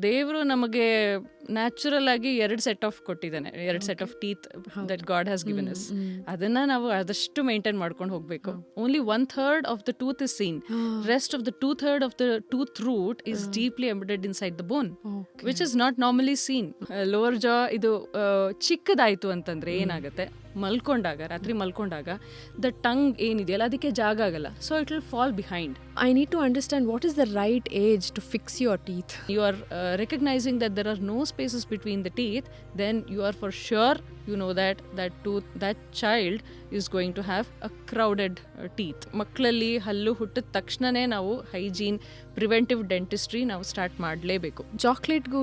ದೇವರು ನಮಗೆ ನ್ಯಾಚುರಲ್ ಆಗಿ 2 ಸೆಟ್ ಆಫ್ ಕೊಟ್ಟಿದ್ದಾನೆ, 2 set of teeth that God has given us. ಅದನ್ನ ನಾವು ಆದಷ್ಟು ಮೇಂಟೈನ್ ಮಾಡ್ಕೊಂಡು ಹೋಗ್ಬೇಕು. Only 1/3 of the tooth is seen, rest of the 2/3 of the tooth root is deeply embedded inside the bone, which is not normally seen. Lower jaw ಇದು ಚಿಕ್ಕದಾಯ್ತು ಅಂತಂದ್ರೆ ಏನಾಗುತ್ತೆ, ರಾತ್ರಿ ಮಲ್ಕೊಂಡಾಗ the tongue ಏನಿದೆಯಲ್ಲ ಅದಕ್ಕೆ ಜಾಗ ಆಗಲ್ಲ, so it will fall behind. I need to understand what is the right age to fix your teeth. You are recognizing that there are no spaces between the teeth, then you are for sure, you know that child is going to have a crowded teeth. ಮಕ್ಕಳಲ್ಲಿ ಹಲ್ಲು ಹುಟ್ಟಿದ ತಕ್ಷಣನೇ ನಾವು hygiene, preventive dentistry ನಾವು start ಮಾಡಲೇಬೇಕು. ಚಾಕ್ಲೇಟ್ಗೂ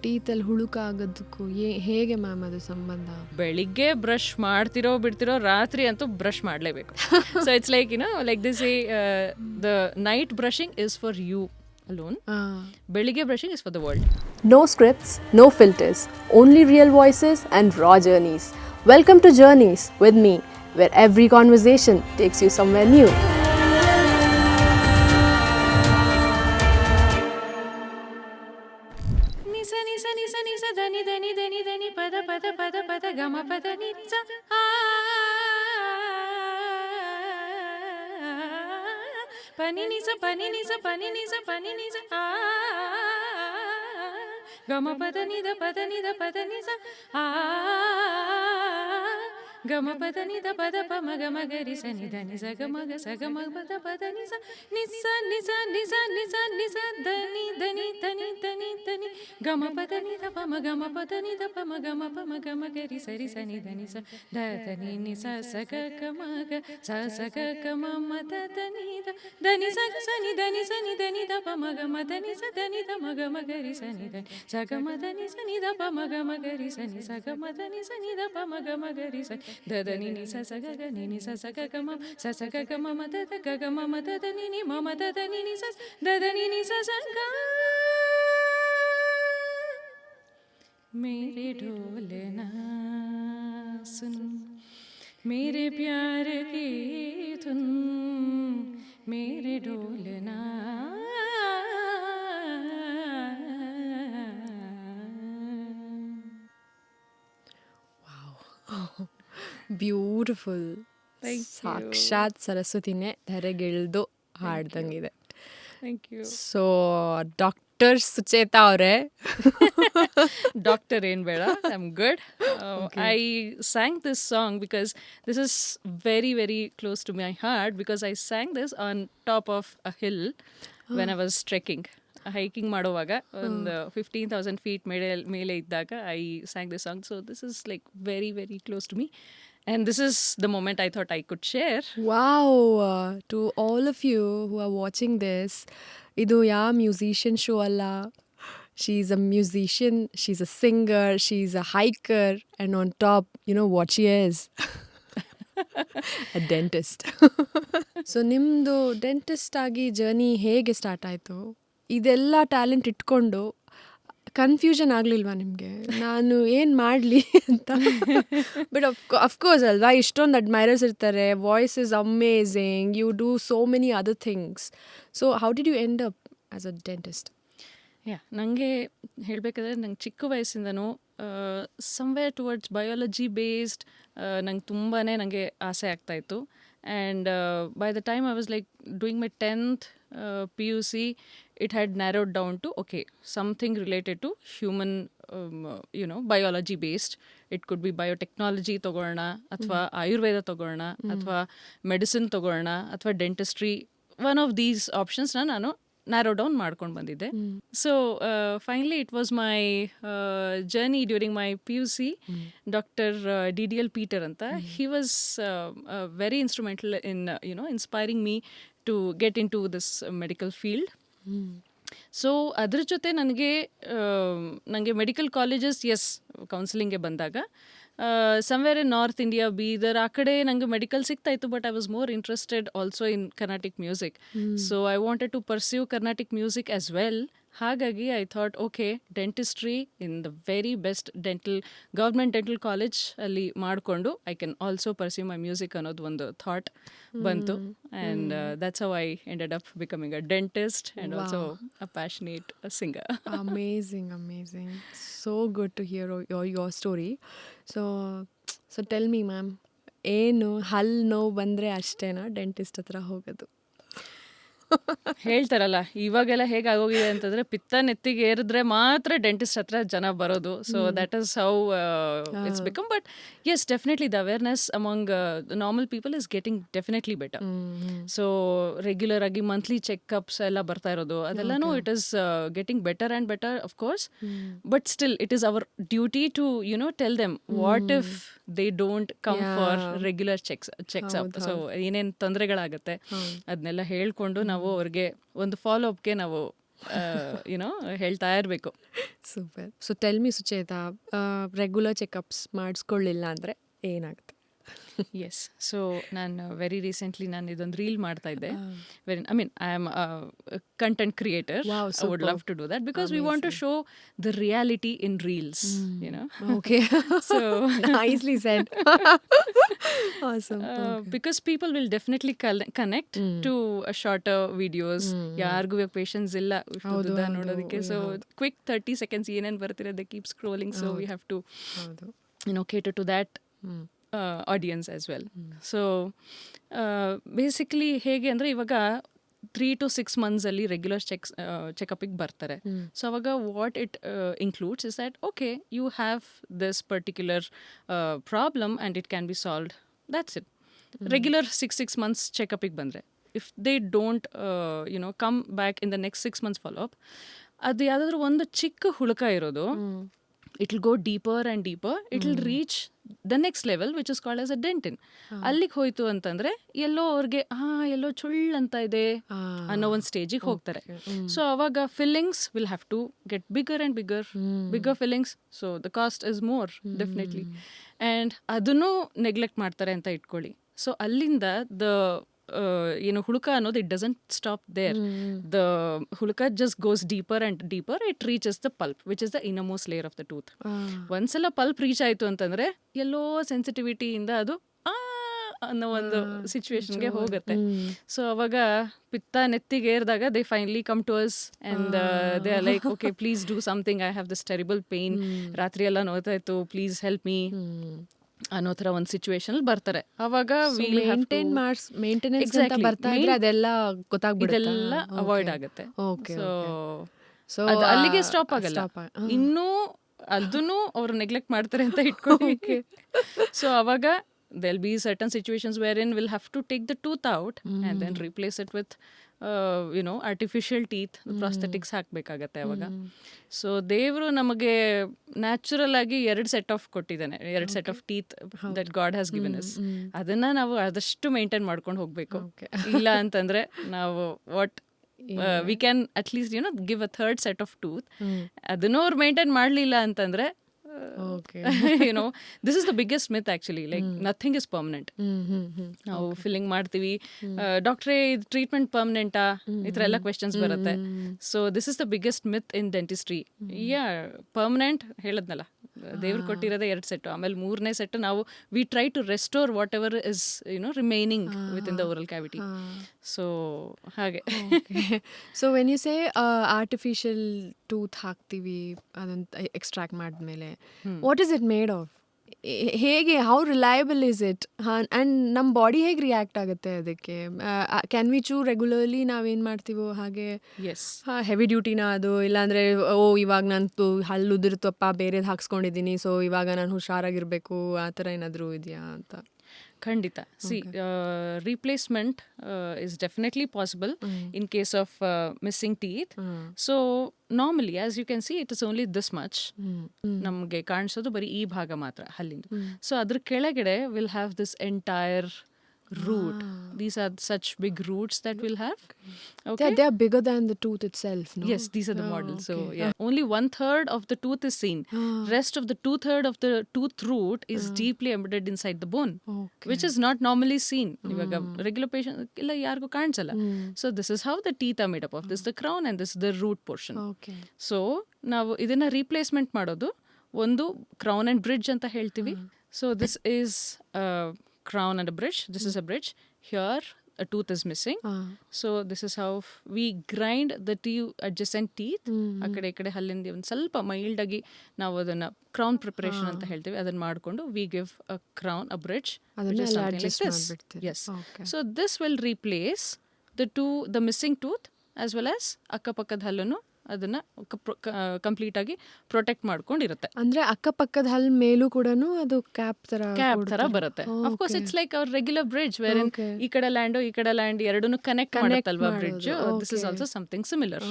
ಟೀತಲ್ಲಿ ಹುಳುಕಾಗೋದಕ್ಕೂ ಹೇಗೆ ma'am ಅದು ಸಂಬಂಧ? ಬೆಳಿಗ್ಗೆ ಬ್ರಷ್ ಮಾಡ್ತಿರೋ ಬಿಡ್ತಿರೋ, ರಾತ್ರಿ ಅಂತೂ ಬ್ರಷ್ ಮಾಡಲೇಬೇಕು. So it's like like this the night brushing is for you alone. Belige brushing is for the world. No scripts, no filters, only real voices and raw journeys. Welcome to Journeys with me, where every conversation takes you somewhere new. Nisa nisa nisa nisa dani dani dani dani pada pada pada pada gama pada nisa pani nisa pani nisa pani nisa pani nisa gama pada nida pada nida pada nisa gama pada nida pada pama gama gari sa nida nisa gama pada pada nisa nisa nisa nisa nisa nisa dani dani dani dani dani gama pada nida pama gama pada nida pama gama gari sa nida nisa da dani nisa sa gama ga sa gama mata dani da dani sa ni dani da pama gama dani sa dani da magama gari sa ni dani sa gama dani sa ni da pama gama gari sa ni sa gama dani sa ni da pama gama gari sa da dani ni sa ga ni ni sa ga gama sa ga gama mata da ga gama mata dani ni mama da dani ni sa da dani ni sa ga मेरे ढोलना सुन मेरे प्यार की धुन मेरे ढोलना beautiful. ಸಾಕ್ಷಾತ್ ಸರಸ್ವತಿನೇ ಧರೆಗಿಳ್ದು ಹಾಡ್ದಂಗಿದೆ. Thank you. So doctor Sucheta ಅವರೇ, ಡಾಕ್ಟರ್ ಏನ್ ಬೇಡ, I am good. I sang this song because this is very very close to my heart, because I sang this on top of a hill when I was trekking. Hiking ಮಾಡುವಾಗ ಒಂದು 15,000 feet ಮೇಲೆ ಇದ್ದಾಗ I sang this song. So this is like very very close to me. And this is the moment I thought I could share. Wow! To all of you who are watching this, idu ya musician show alla. She's a musician, she's a singer, she's a hiker, and on top, you know what she is? A dentist. So nimdu dentist agi journey hege start ಆಯಿತು? ಇದೆಲ್ಲ talent ಇಟ್ಕೊಂಡು confusion ಆಗಲಿಲ್ವಾ ನಿಮಗೆ, ನಾನು ಏನು ಮಾಡಲಿ ಅಂತ? But of course ಅಲ್ವಾ, ಇಷ್ಟೊಂದು ಅಡ್ಮೈರರ್ಸ್ ಇರ್ತಾರೆ, voice is amazing, you do so many other things. So how did you end up as a dentist? ನನಗೆ ಹೇಳಬೇಕಾದ್ರೆ ನಂಗೆ ಚಿಕ್ಕ ವಯಸ್ಸಿಂದನೂ ಸಮ್ವೇರ್ ಟುವರ್ಡ್ಸ್ ಬಯಾಲಜಿ ಬೇಸ್ಡ್ ನಂಗೆ ತುಂಬಾ ನನಗೆ ಆಸೆ ಆಗ್ತಾಯಿತ್ತು. And by the time I was like doing my 10th PUC, it had narrowed down to something related to human biology based. It could be biotechnology ತಗೊಳ್ಳೋಣ, ಅಥವಾ ಆಯುರ್ವೇದ ತಗೊಳ್ಳೋಣ, ಅಥವಾ ಮೆಡಿಸಿನ್ ತಗೊಳ್ಳೋಣ, ಅಥವಾ ಡೆಂಟಿಸ್ಟ್ರಿ. ಒನ್ ಆಫ್ ದೀಸ್ ಆಪ್ಷನ್ಸ್ನ ನಾನು narrow down ಮಾಡ್ಕೊಂಡು ಬಂದಿದ್ದೆ. So finally it was my journey during my PUC. Doctor DDL Peter ಅಂತ, he was very instrumental in inspiring me to get into this medical field. So ಅದ್ರ ಜೊತೆ ನನಗೆ medical colleges ಕೌನ್ಸಿಲಿಂಗ್ಗೆ ಬಂದಾಗ somewhere in North India, Bidar ಆ ಕಡೆ ನನಗೆ medical ಸಿಗ್ತಾಯಿತ್ತು. But I was more interested also in Carnatic music. So I wanted to pursue Carnatic music as well. ಹಾಗಾಗಿ I thought okay dentistry in the very best government dental college ಅಲ್ಲಿ ಮಾಡಿಕೊಂಡು I can also pursue my music ಅನ್ನೋದು ಒಂದು thought ಬಂತು. And that's how I ended up becoming a dentist and also a passionate singer. Amazing, amazing. So good to hear your story. So tell me, ma'am, ಏನು ಹಲ್ಲು ನೋವು ಬಂದರೆ ಅಷ್ಟೇನಾ dentist ಹತ್ರ ಹೋಗೋದು? ಹೇಳ್ತಾರಲ್ಲ ಇವಾಗೆಲ್ಲ ಹೇಗಾಗೋಗಿದೆ ಅಂತಂದ್ರೆ ಪಿತ್ತ ನೆತ್ತಿಗೆ ಏರಿದ್ರೆ ಮಾತ್ರ ಡೆಂಟಿಸ್ಟ್ ಹತ್ರ ಜನ ಬರೋದು. So that is how it's become. But yes, definitely the awareness among normal people is getting definitely better. So regular ಆಗಿ ಮಂತ್ಲಿ ಚೆಕ್ಅಪ್ಸ್ ಎಲ್ಲ ಬರ್ತಾ ಇರೋದು ಅದೆಲ್ಲನೂ it is getting better and better of course. But still it is our duty to tell them what if they don't come for regular checks up. So ಏನೇನು ತೊಂದರೆಗಳಾಗತ್ತೆ ಅದನ್ನೆಲ್ಲ ಹೇಳ್ಕೊಂಡು ನಾವು ಅವ್ರಿಗೆ ಒಂದು ಫಾಲೋ ಅಪ್ಗೆ ನಾವು ಹೇಳ್ತಾ ಇರಬೇಕು. Super. So tell me Sucheta, regular checkups ಮಾಡಿಸ್ಕೊಳ್ಳಿಲ್ಲ ಅಂದರೆ ಏನಾಗುತ್ತೆ? ಎಸ್. ಸೊ ನಾನು ವೆರಿ ರೀಸೆಂಟ್ಲಿ ನಾನು ಇದೊಂದು ರೀಲ್ ಮಾಡ್ತಾ ಇದ್ದೆ. I am content creator. I would love to do that because we want to show the reality in reels. Okay. So Nicely said. Awesome. because people will definitely connect to a shorter videos. ಯಾರಿಗೂ patience ಇಲ್ಲ ಉದ್ದ ನೋಡೋದಕ್ಕೆ. So quick 30 seconds ಏನೇನು ಬರ್ತಿರೋ they keep scrolling. So we have to cater to that audience as well. So basically ಹೇಗೆ ಅಂದರೆ ಇವಾಗ 3 to 6 months ಅಲ್ಲಿ ರೆಗ್ಯುಲರ್ ಚೆಕಪಿಗೆ ಬರ್ತಾರೆ. ಸೊ ಅವಾಗ what it includes is that okay you have this particular problem and it can be solved. That's it. Regular 6 months ಚೆಕಪಿಗೆ ಬಂದರೆ if they don't come back in the next 6 months follow up, ಅದು ಯಾವುದಾದ್ರೂ ಒಂದು ಚಿಕ್ಕ ಹುಳುಕ ಇರೋದು it will go deeper and deeper. It will reach the next level which is called as a dentin. ಅಲ್ಲಿಗೆ ಹೋಯ್ತು ಅಂತಂದ್ರೆ ಎಲ್ಲೋ ಅವ್ರಿಗೆ ಎಲ್ಲೋ ಚುಳ್ ಅಂತ ಇದೆ ಅನ್ನೋ ಒಂದು ಸ್ಟೇಜಿಗೆ ಹೋಗ್ತಾರೆ. ಸೊ ಅವಾಗ fillings will have to get bigger and bigger fillings. So the cost is more definitely. And ಅದನ್ನು ನೆಗ್ಲೆಕ್ಟ್ ಮಾಡ್ತಾರೆ ಅಂತ ಇಟ್ಕೊಳ್ಳಿ. ಸೊ ಅಲ್ಲಿಂದ ದ ಹುಳುಕ ಅನ್ನೋದು it doesn't stop there. The ಹುಳುಕ just goes deeper and deeper. It reaches the pulp which is the innermost layer of the tooth. ಒಂದ್ಸಲ pulp reach ಆಯಿತು ಅಂತಂದರೆ ಎಲ್ಲೋ ಸೆನ್ಸಿಟಿವಿಟಿಯಿಂದ ಅದು ಅನ್ನೋ ಒಂದು ಸಿಚುವೇಶನ್ಗೆ ಹೋಗುತ್ತೆ. ಸೊ ಅವಾಗ ಪಿತ್ತ ನೆತ್ತಿಗೆ ಏರಿದಾಗ they finally come to us and they are like okay please do something, I have this terrible pain, ರಾತ್ರಿ ಎಲ್ಲ ನೋಯ್ತಾ ಇತ್ತು, ಪ್ಲೀಸ್ ಹೆಲ್ಪ್ ಮೀ ಅನ್ನೋ ಥರ ಒಂದು ಸಿಚುವೇಶನ್ ಬರ್ತಾರೆ. ಅವಾಗ ಮೇಂಟೆನೆನ್ಸ್ ಅಂತ ಬರ್ತಾ ಇದ್ರೆ ಅದೆಲ್ಲ ಗೊತ್ತಾಗ್ಬಿಡುತ್ತೆ, ಇದೆಲ್ಲ ಅವಾಯ್ಡ್ ಆಗುತ್ತೆ. ಸೊ ಅಲ್ಲಿಗೆ ಸ್ಟಾಪ್ ಆಗಲ್ಲ, ಇನ್ನೂ ಅದನ್ನು ಅವ್ರು ನೆಗ್ಲೆಕ್ಟ್ ಮಾಡ್ತಾರೆ ಅಂತ ಇಟ್ಕೊಳ್ಳಿ. ಸೊ ಅವಾಗ there'll be certain situations wherein we'll have to take the tooth out and then replace it with artificial teeth, prosthetics ಹಾಕಬೇಕಾಗತ್ತೆ ಅವಾಗ. ಸೊ ದೇವರು ನಮಗೆ ನ್ಯಾಚುರಲ್ ಆಗಿ 2 set ಆಫ್ ಕೊಟ್ಟಿದ್ದಾನೆ, 2 set of teeth that God has given us. ಅದನ್ನ ನಾವು ಆದಷ್ಟು maintain ಮಾಡ್ಕೊಂಡು ಹೋಗ್ಬೇಕು. ಇಲ್ಲ ಅಂತಂದ್ರೆ ನಾವು what we can at least give a 3rd set of tooth. ಅದನ್ನು ಅವ್ರು ಮೇಂಟೈನ್ ಮಾಡಲಿಲ್ಲ ಅಂತಂದ್ರೆ this is the biggest myth actually. Like nothing is permanent. ನಾವು ಫಿಲ್ಲಿಂಗ್ ಮಾಡ್ತೀವಿ, ಡಾಕ್ಟ್ರೇ ಇದು ಟ್ರೀಟ್ಮೆಂಟ್ ಪರ್ಮನೆಂಟಾ, ಈ ಥರ ಎಲ್ಲ ಕ್ವೆಶನ್ಸ್ ಬರುತ್ತೆ. So this is the biggest myth in dentistry. Permanent ಹೇಳದ್ನಲ್ಲ, ದೇವ್ರು ಕೊಟ್ಟಿರೋದೇ 2 set. ಆಮೇಲೆ 3ನೇ set ನಾವು we try to restore whatever is remaining with in the oral cavity. So ಹಾಗೆ. So when you say artificial tooth ಹಾಕ್ತೀವಿ ಅದನ್ನ extract ಮಾಡಿದ್ಮೇಲೆ what is it made of? ಹೇಗೆ, how reliable is it? And ನಮ್ಮ body ಹೇಗೆ react ಆಗುತ್ತೆ ಅದಕ್ಕೆ? Can we ಚೂ regularly ನಾವೇನು ಮಾಡ್ತೀವೋ ಹಾಗೆ ಹೆವಿ ಡ್ಯೂಟಿನ ಅದು? ಇಲ್ಲಾಂದರೆ ಇವಾಗ ನಾನು ಹಲ್ಲು ಉದುರ್ತಪ್ಪ ಬೇರೆದು ಹಾಕ್ಸ್ಕೊಂಡಿದ್ದೀನಿ, ಸೊ ಇವಾಗ ನಾನು ಹುಷಾರಾಗಿರಬೇಕು, ಆ ಥರ ಏನಾದರೂ ಇದೆಯಾ ಅಂತ? ಖಂಡಿತ. See, replacement is definitely possible in case of missing teeth. So normally as you can see it is only this much. ನಮಗೆ ಕಾಣಿಸೋದು ಬರೀ ಈ ಭಾಗ ಮಾತ್ರ ಹಲ್ಲಿಂದು. ಸೊ ಅದ್ರ ಕೆಳಗಡೆ will have this entire root. These are such big roots that we'll have. Okay. They are bigger than the tooth itself, no? Yes, these are the models. So okay. yeah, only 1/3 of the tooth is seen. Rest of the 2/3 of the tooth root is deeply embedded inside the bone, Okay. which is not normally seen. ಇವಾಗ regular patient ಇಲ್ಲ ಯಾರಿಗೂ ಕಾಣಿಸಲ್ಲ. So this is how the teeth are made up of. This the crown and this the root portion. Okay. So ನಾವು ಇದನ್ನ replacement ಮಾಡೋದು ಒಂದು crown and bridge ಅಂತ ಹೇಳ್ತೀವಿ. So this is crown and a bridge. This is a bridge. Here a tooth is missing. So this is how we grind the two adjacent teeth. ಆ ಕಡೆ ಈ ಕಡೆ ಹಲ್ಲಿಂದ ಒಂದು ಸ್ವಲ್ಪ ಮೈಲ್ಡ್ ಆಗಿ ನಾವು ಅದನ್ನ ಕ್ರೌನ್ ಪ್ರಿಪರೇಷನ್ ಅಂತ ಹೇಳ್ತೀವಿ. ಅದನ್ನ ಮಾಡಿಕೊಂಡು we give a crown a bridge. Yes. Okay. So this will replace the missing tooth as well as ಅಕ್ಕಪಕ್ಕದ ಹಲ್ಲನ್ನು ಅದನ್ನ ಕಂಪ್ಲೀಟ್ ಆಗಿ ಪ್ರೊಟೆಕ್ಟ್ ಮಾಡ್ಕೊಂಡಿರುತ್ತೆ. ಅಂದ್ರೆ ಅಕ್ಕಪಕ್ಕದ ಹಲ್ ಮೇಲೂ ಕೂಡ ಅದು ಕ್ಯಾಪ್ ತರ ಬರುತ್ತೆ. Of course it's like our regular bridge where ಈ ಕಡೆ ಲ್ಯಾಂಡ್ ಈ ಕಡೆ ಲ್ಯಾಂಡ್ ಎರಡನ್ನು ಕನೆಕ್ಟ್ ಮಾಡುತ್ತಲ್ವಾ bridge. This is also something similar.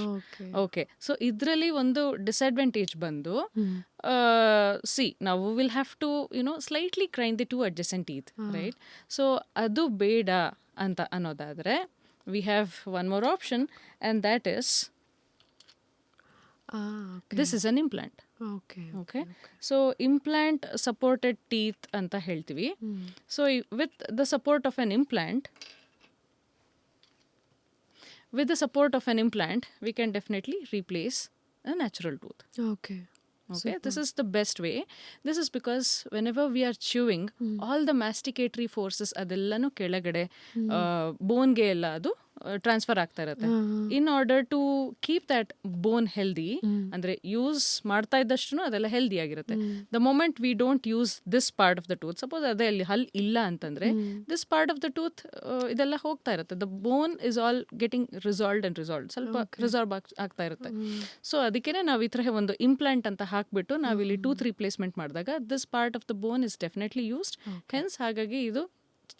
Okay, so ಇದರಲ್ಲಿ ಒಂದು ಡಿಸ್ಅಡ್ವಾಂಟೇಜ್ ಬಂದು ನಾವು will have to slightly grind the 2 adjacent teeth, right? So ಅದು ಬೇಡ ಅಂತ ಅನ್ನೋದಾದ್ರೆ we have one more option and that is this is an implant. Okay. So implant supported teeth anta heltivi. So with the support of an implant, we can definitely replace a natural tooth. Okay. This is the best way. This is because whenever we are chewing, all the masticatory forces ಅದೆಲ್ಲನೂ ಕೆಳಗಡೆ ಬೋನ್ಗೆ ಎಲ್ಲ ಅದು transfer ಆಗ್ತಾ ಇರುತ್ತೆ. In order to keep that bone healthy, ಅಂದ್ರೆ use ಮಾಡ್ತಾ ಇದ್ದಷ್ಟು ಅದೆಲ್ಲ ಹೆಲ್ದಿ ಆಗಿರುತ್ತೆ. The moment we don't use this part of the tooth, suppose ಅದೇ ಅಲ್ಲಿ ಹಲ್ ಇಲ್ಲ ಅಂತಂದ್ರೆ this part of the tooth ಇದೆಲ್ಲ ಹೋಗ್ತಾ ಇರುತ್ತೆ. The bone is all getting resolved ಸ್ವಲ್ಪ ರಿಸಾಲ್ವ್ ಆಗ್ತಾ ಇರುತ್ತೆ. ಸೊ ಅದಕ್ಕೇನೆ ನಾವು ಈ ತರ ಒಂದು ಇಂಪ್ಲಾಂಟ್ ಅಂತ ಹಾಕ್ಬಿಟ್ಟು ನಾವಿಲ್ಲಿ ಟೂತ್ ರಿಪ್ಲೇಸ್ಮೆಂಟ್ ಮಾಡಿದಾಗ this part of the bone is definitely used. Hence ಹಾಗಾಗಿ ಇದು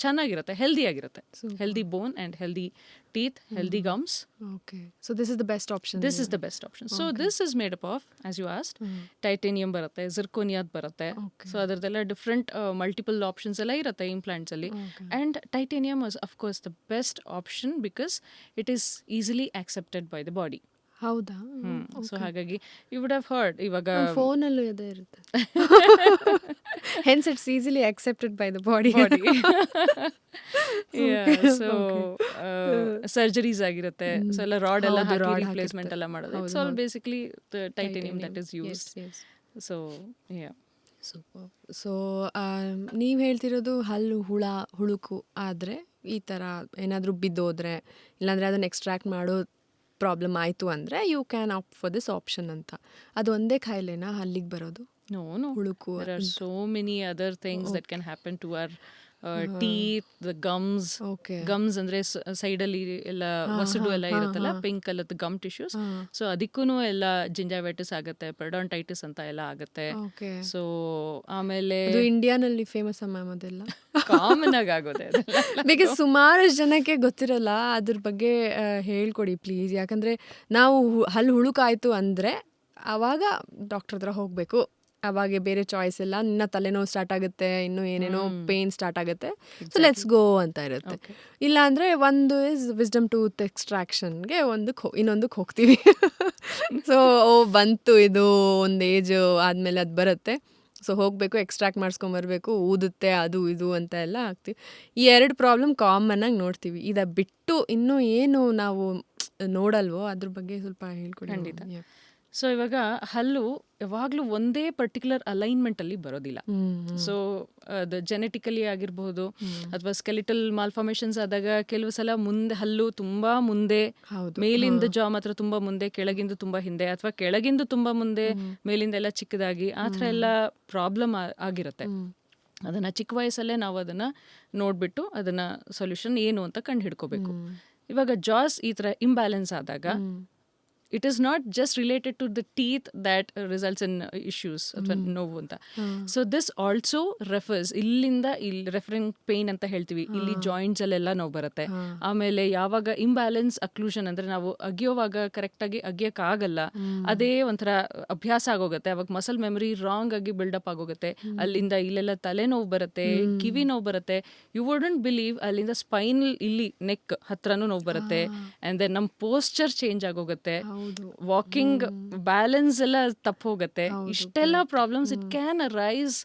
ಚೆನ್ನಾಗಿರುತ್ತೆ, ಹೆಲ್ದಿ ಆಗಿರುತ್ತೆ. Healthy bone and healthy teeth, healthy gums. Okay. So this is the best option. This is the best option. So this is made up of, as you asked, titanium ಬರುತ್ತೆ, zirconium ಬರುತ್ತೆ. So ಅದರದೆಲ್ಲ different multiple options ಎಲ್ಲ ಇರುತ್ತೆ implants ಅಲ್ಲಿ. And titanium was of course the best option because it is easily accepted by the body. ಹೌದಾ? So ಹಾಗಾಗಿ you would have heard ಇವಾಗ ಫೋನಲ್ಲೂ ಅದೇ ಇರುತ್ತೆ. Hence it's easily accepted by the body. So surgeries ಆಗಿರುತ್ತೆ. So ಎಲ್ಲ rod ಎಲ್ಲ ಹಾಕಿ replacement ಎಲ್ಲ ಮಾಡೋದು. It's all basically the titanium that is used. So yeah, super. So ನೀವು ಹೇಳ್ತಿರೋದು ಹಲ್ಲು ಹುಳುಕು ಆದರೆ ಈ ಥರ ಏನಾದರೂ ಬಿದ್ದೋದ್ರೆ ಇಲ್ಲಾಂದರೆ ಅದನ್ನು ಎಕ್ಸ್ಟ್ರಾಕ್ಟ್ ಮಾಡೋ ಪ್ರಾಬ್ಲಮ್ ಆಯಿತು ಅಂದರೆ you can opt for this option ಅಂತ. ಅದು ಒಂದೇ ಕಾಯಿಲೆನಾ ಹಲ್ಲಿಗೆ ಬರೋದು? No, ಹುಳುಕು. there are so many other things that can happen to our teeth, the gums. ಗಮ್ಸ್ ಅಂದ್ರೆ ಸೈಡಲ್ಲಿ ಎಲ್ಲ ವಸಡು ಎಲ್ಲ ಇರುತ್ತಲ್ಲ, ಪಿಂಕ್ ಕಲರ್ದು ಗಮ್ ಟಿಶ್ಯೂಸ್. ಸೊ ಅದಕ್ಕೂ ಎಲ್ಲ ಜಿಂಜಾವೈಟಿಸ್ ಆಗುತ್ತೆ, ಪೆರ್ಡಾಂಟೈಟಿಸ್ ಅಂತ ಎಲ್ಲ ಆಗುತ್ತೆ. ಸೊ ಆಮೇಲೆ ಇಂಡಿಯಾನಲ್ಲಿ ಫೇಮಸ್ ಮ್ಯಾಮ್ ಅದೆಲ್ಲ ಕಾಮನ್ ಆಗಿ ಆಗೋದೆ. ಬಿಕಾಸ್ ಸುಮಾರು ಜನಕ್ಕೆ ಗೊತ್ತಿರಲ್ಲ ಅದ್ರ ಬಗ್ಗೆ. ಹೇಳ್ಕೊಡಿ ಪ್ಲೀಸ್. ಯಾಕಂದ್ರೆ ನಾವು ಹಲ್ಲು ಹುಳುಕಾಯ್ತು ಅಂದ್ರೆ ಆವಾಗ ಡಾಕ್ಟರ್ ಹತ್ರ ಹೋಗ್ಬೇಕು. ಅವಾಗ ಬೇರೆ ಚಾಯ್ಸ್ ಇಲ್ಲ. ನಿನ್ನ ತಲೆನೋವು ಸ್ಟಾರ್ಟ್ ಆಗುತ್ತೆ, ಇನ್ನೂ ಏನೇನೋ ಪೇನ್ ಸ್ಟಾರ್ಟ್ ಆಗುತ್ತೆ. ಸೊ ಲೆಟ್ಸ್ ಗೋ ಅಂತ ಇರುತ್ತೆ. ಇಲ್ಲ ಅಂದರೆ ಒಂದು ಇಸ್ ವಿಸ್ಡಮ್ ಟೂತ್ ಎಕ್ಸ್ಟ್ರಾಕ್ಷನ್ಗೆ ಇನ್ನೊಂದಕ್ಕೆ ಹೋಗ್ತೀವಿ. ಸೊ ಬಂತು ಇದು ಒಂದು ಏಜ್ ಆದಮೇಲೆ ಅದು ಬರುತ್ತೆ. ಸೊ ಹೋಗಬೇಕು, ಎಕ್ಸ್ಟ್ರಾಕ್ಟ್ ಮಾಡಿಸ್ಕೊಂಬರ್ಬೇಕು, ಊದುತ್ತೆ ಅದು ಇದು ಅಂತ ಎಲ್ಲ ಆಗ್ತೀವಿ. ಈ 2 ಪ್ರಾಬ್ಲಮ್ ಕಾಮನ್ ಆಗಿ ನೋಡ್ತೀವಿ. ಇದ ಬಿಟ್ಟು ಇನ್ನೂ ಏನು ನಾವು ನೋಡಲ್ವೋ ಅದ್ರ ಬಗ್ಗೆ ಸ್ವಲ್ಪ ಹೇಳ್ಕೊಡಿ. ಖಂಡಿತ. ಸೊ ಇವಾಗ ಹಲ್ಲು ಯಾವಾಗಲೂ ಒಂದೇ ಪರ್ಟಿಕ್ಯುಲರ್ ಅಲೈನ್ಮೆಂಟಲ್ಲಿ ಬರೋದಿಲ್ಲ. ಸೊ ಅದು ಜೆನೆಟಿಕಲಿ ಆಗಿರ್ಬೋದು ಅಥವಾ ಸ್ಕೆಲಿಟಲ್ ಮಾಲ್ಫಾರ್ಮೇಷನ್ಸ್ ಆದಾಗ ಕೆಲವು ಸಲ ಮುಂದೆ ಹಲ್ಲು ತುಂಬ ಮುಂದೆ, ಮೇಲಿಂದ ಜಾ ಮಾತ್ರ ತುಂಬ ಮುಂದೆ, ಕೆಳಗಿಂದು ತುಂಬ ಹಿಂದೆ, ಅಥವಾ ಕೆಳಗಿಂದು ತುಂಬ ಮುಂದೆ, ಮೇಲಿಂದ ಎಲ್ಲ ಚಿಕ್ಕದಾಗಿ, ಆ ಥರ ಎಲ್ಲ ಪ್ರಾಬ್ಲಮ್ ಆಗಿರುತ್ತೆ. ಅದನ್ನು ಚಿಕ್ಕ ವಯಸ್ಸಲ್ಲೇ ನಾವು ಅದನ್ನು ನೋಡಿಬಿಟ್ಟು ಅದನ್ನು ಸೊಲ್ಯೂಷನ್ ಏನು ಅಂತ ಕಂಡು ಹಿಡ್ಕೋಬೇಕು. ಇವಾಗ ಜಾಸ್ ಈ ಥರ ಇಂಬ್ಯಾಲೆನ್ಸ್ ಆದಾಗ it is not just related to the teeth that results in issues ಅಥವಾ ನೋವು ಅಂತ. ಸೊ ದಿಸ್ ಆಲ್ಸೋ ರೆಫರ್ಸ್ ಇಲ್ಲಿಂದ ಇಲ್ಲಿ ರೆಫರಿಂಗ್ ಪೇನ್ ಅಂತ ಹೇಳ್ತೀವಿ, ಇಲ್ಲಿ ಜಾಯಿಂಟ್ಸ್ ಅಲ್ಲೆಲ್ಲ ನೋವು ಬರುತ್ತೆ. ಆಮೇಲೆ ಯಾವಾಗ ಇಂಬ್ಯಾಲೆನ್ಸ್ ಅಕ್ಲೂಷನ್ ಅಂದ್ರೆ ನಾವು ಅಗಿಯೋವಾಗ ಕರೆಕ್ಟಾಗಿ ಅಗಿಯೋಕ್ಕಾಗಲ್ಲ, ಅದೇ ಒಂಥರ ಅಭ್ಯಾಸ ಆಗೋಗುತ್ತೆ. ಅವಾಗ ಮಸಲ್ ಮೆಮರಿ ರಾಂಗ್ ಆಗಿ ಬಿಲ್ಡಪ್ ಆಗೋಗುತ್ತೆ. ಅಲ್ಲಿಂದ ಇಲ್ಲೆಲ್ಲ ತಲೆನೋವು ಬರುತ್ತೆ, ಕಿವಿ ನೋವು ಬರುತ್ತೆ. ಯು ವುಡಂಟ್ ಬಿಲೀವ್ ಅಲ್ಲಿಂದ ಸ್ಪೈನಲ್ ಇಲ್ಲಿ ನೆಕ್ ಹತ್ರನೂ ನೋವು ಬರುತ್ತೆ. ಅಂಡ್ ದೆನ್ ನಮ್ಮ ಪೋಸ್ಚರ್ ಚೇಂಜ್ ಆಗೋಗುತ್ತೆ, ವಾಕಿಂಗ್ ಬ್ಯಾಲೆನ್ಸ್ ಎಲ್ಲ ತಪ್ಪು ಹೋಗುತ್ತೆ. ಇಷ್ಟೆಲ್ಲ problems it can arise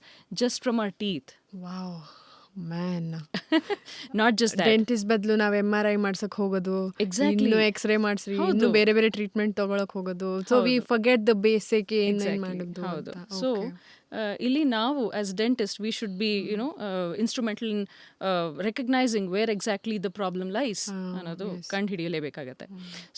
just from our teeth. Wow man. Not just dentist ಬದಲು ನಾವು MRI ಮಾಡ್ಸಕ್ ಹೋಗೋದು, ಇನ್ನು ಎಕ್ಸ್ರೇ ಮಾಡಿಸ್ರಿ, ಇನ್ನು ಬೇರೆ ಬೇರೆ ಟ್ರೀಟ್ಮೆಂಟ್ ತಗೊಳಕ್ ಹೋಗೋದು. So we forget the basic ಏನ್ ಮಾಡೋದು. ಹೌದು. ಸೊ ಇಲ್ಲಿ ನಾವು as dentist we should be instrumental in recognising where exactly the problem lies ಅನ್ನೋದು ಕಂಡು ಹಿಡಿಯಲೇಬೇಕಾಗತ್ತೆ.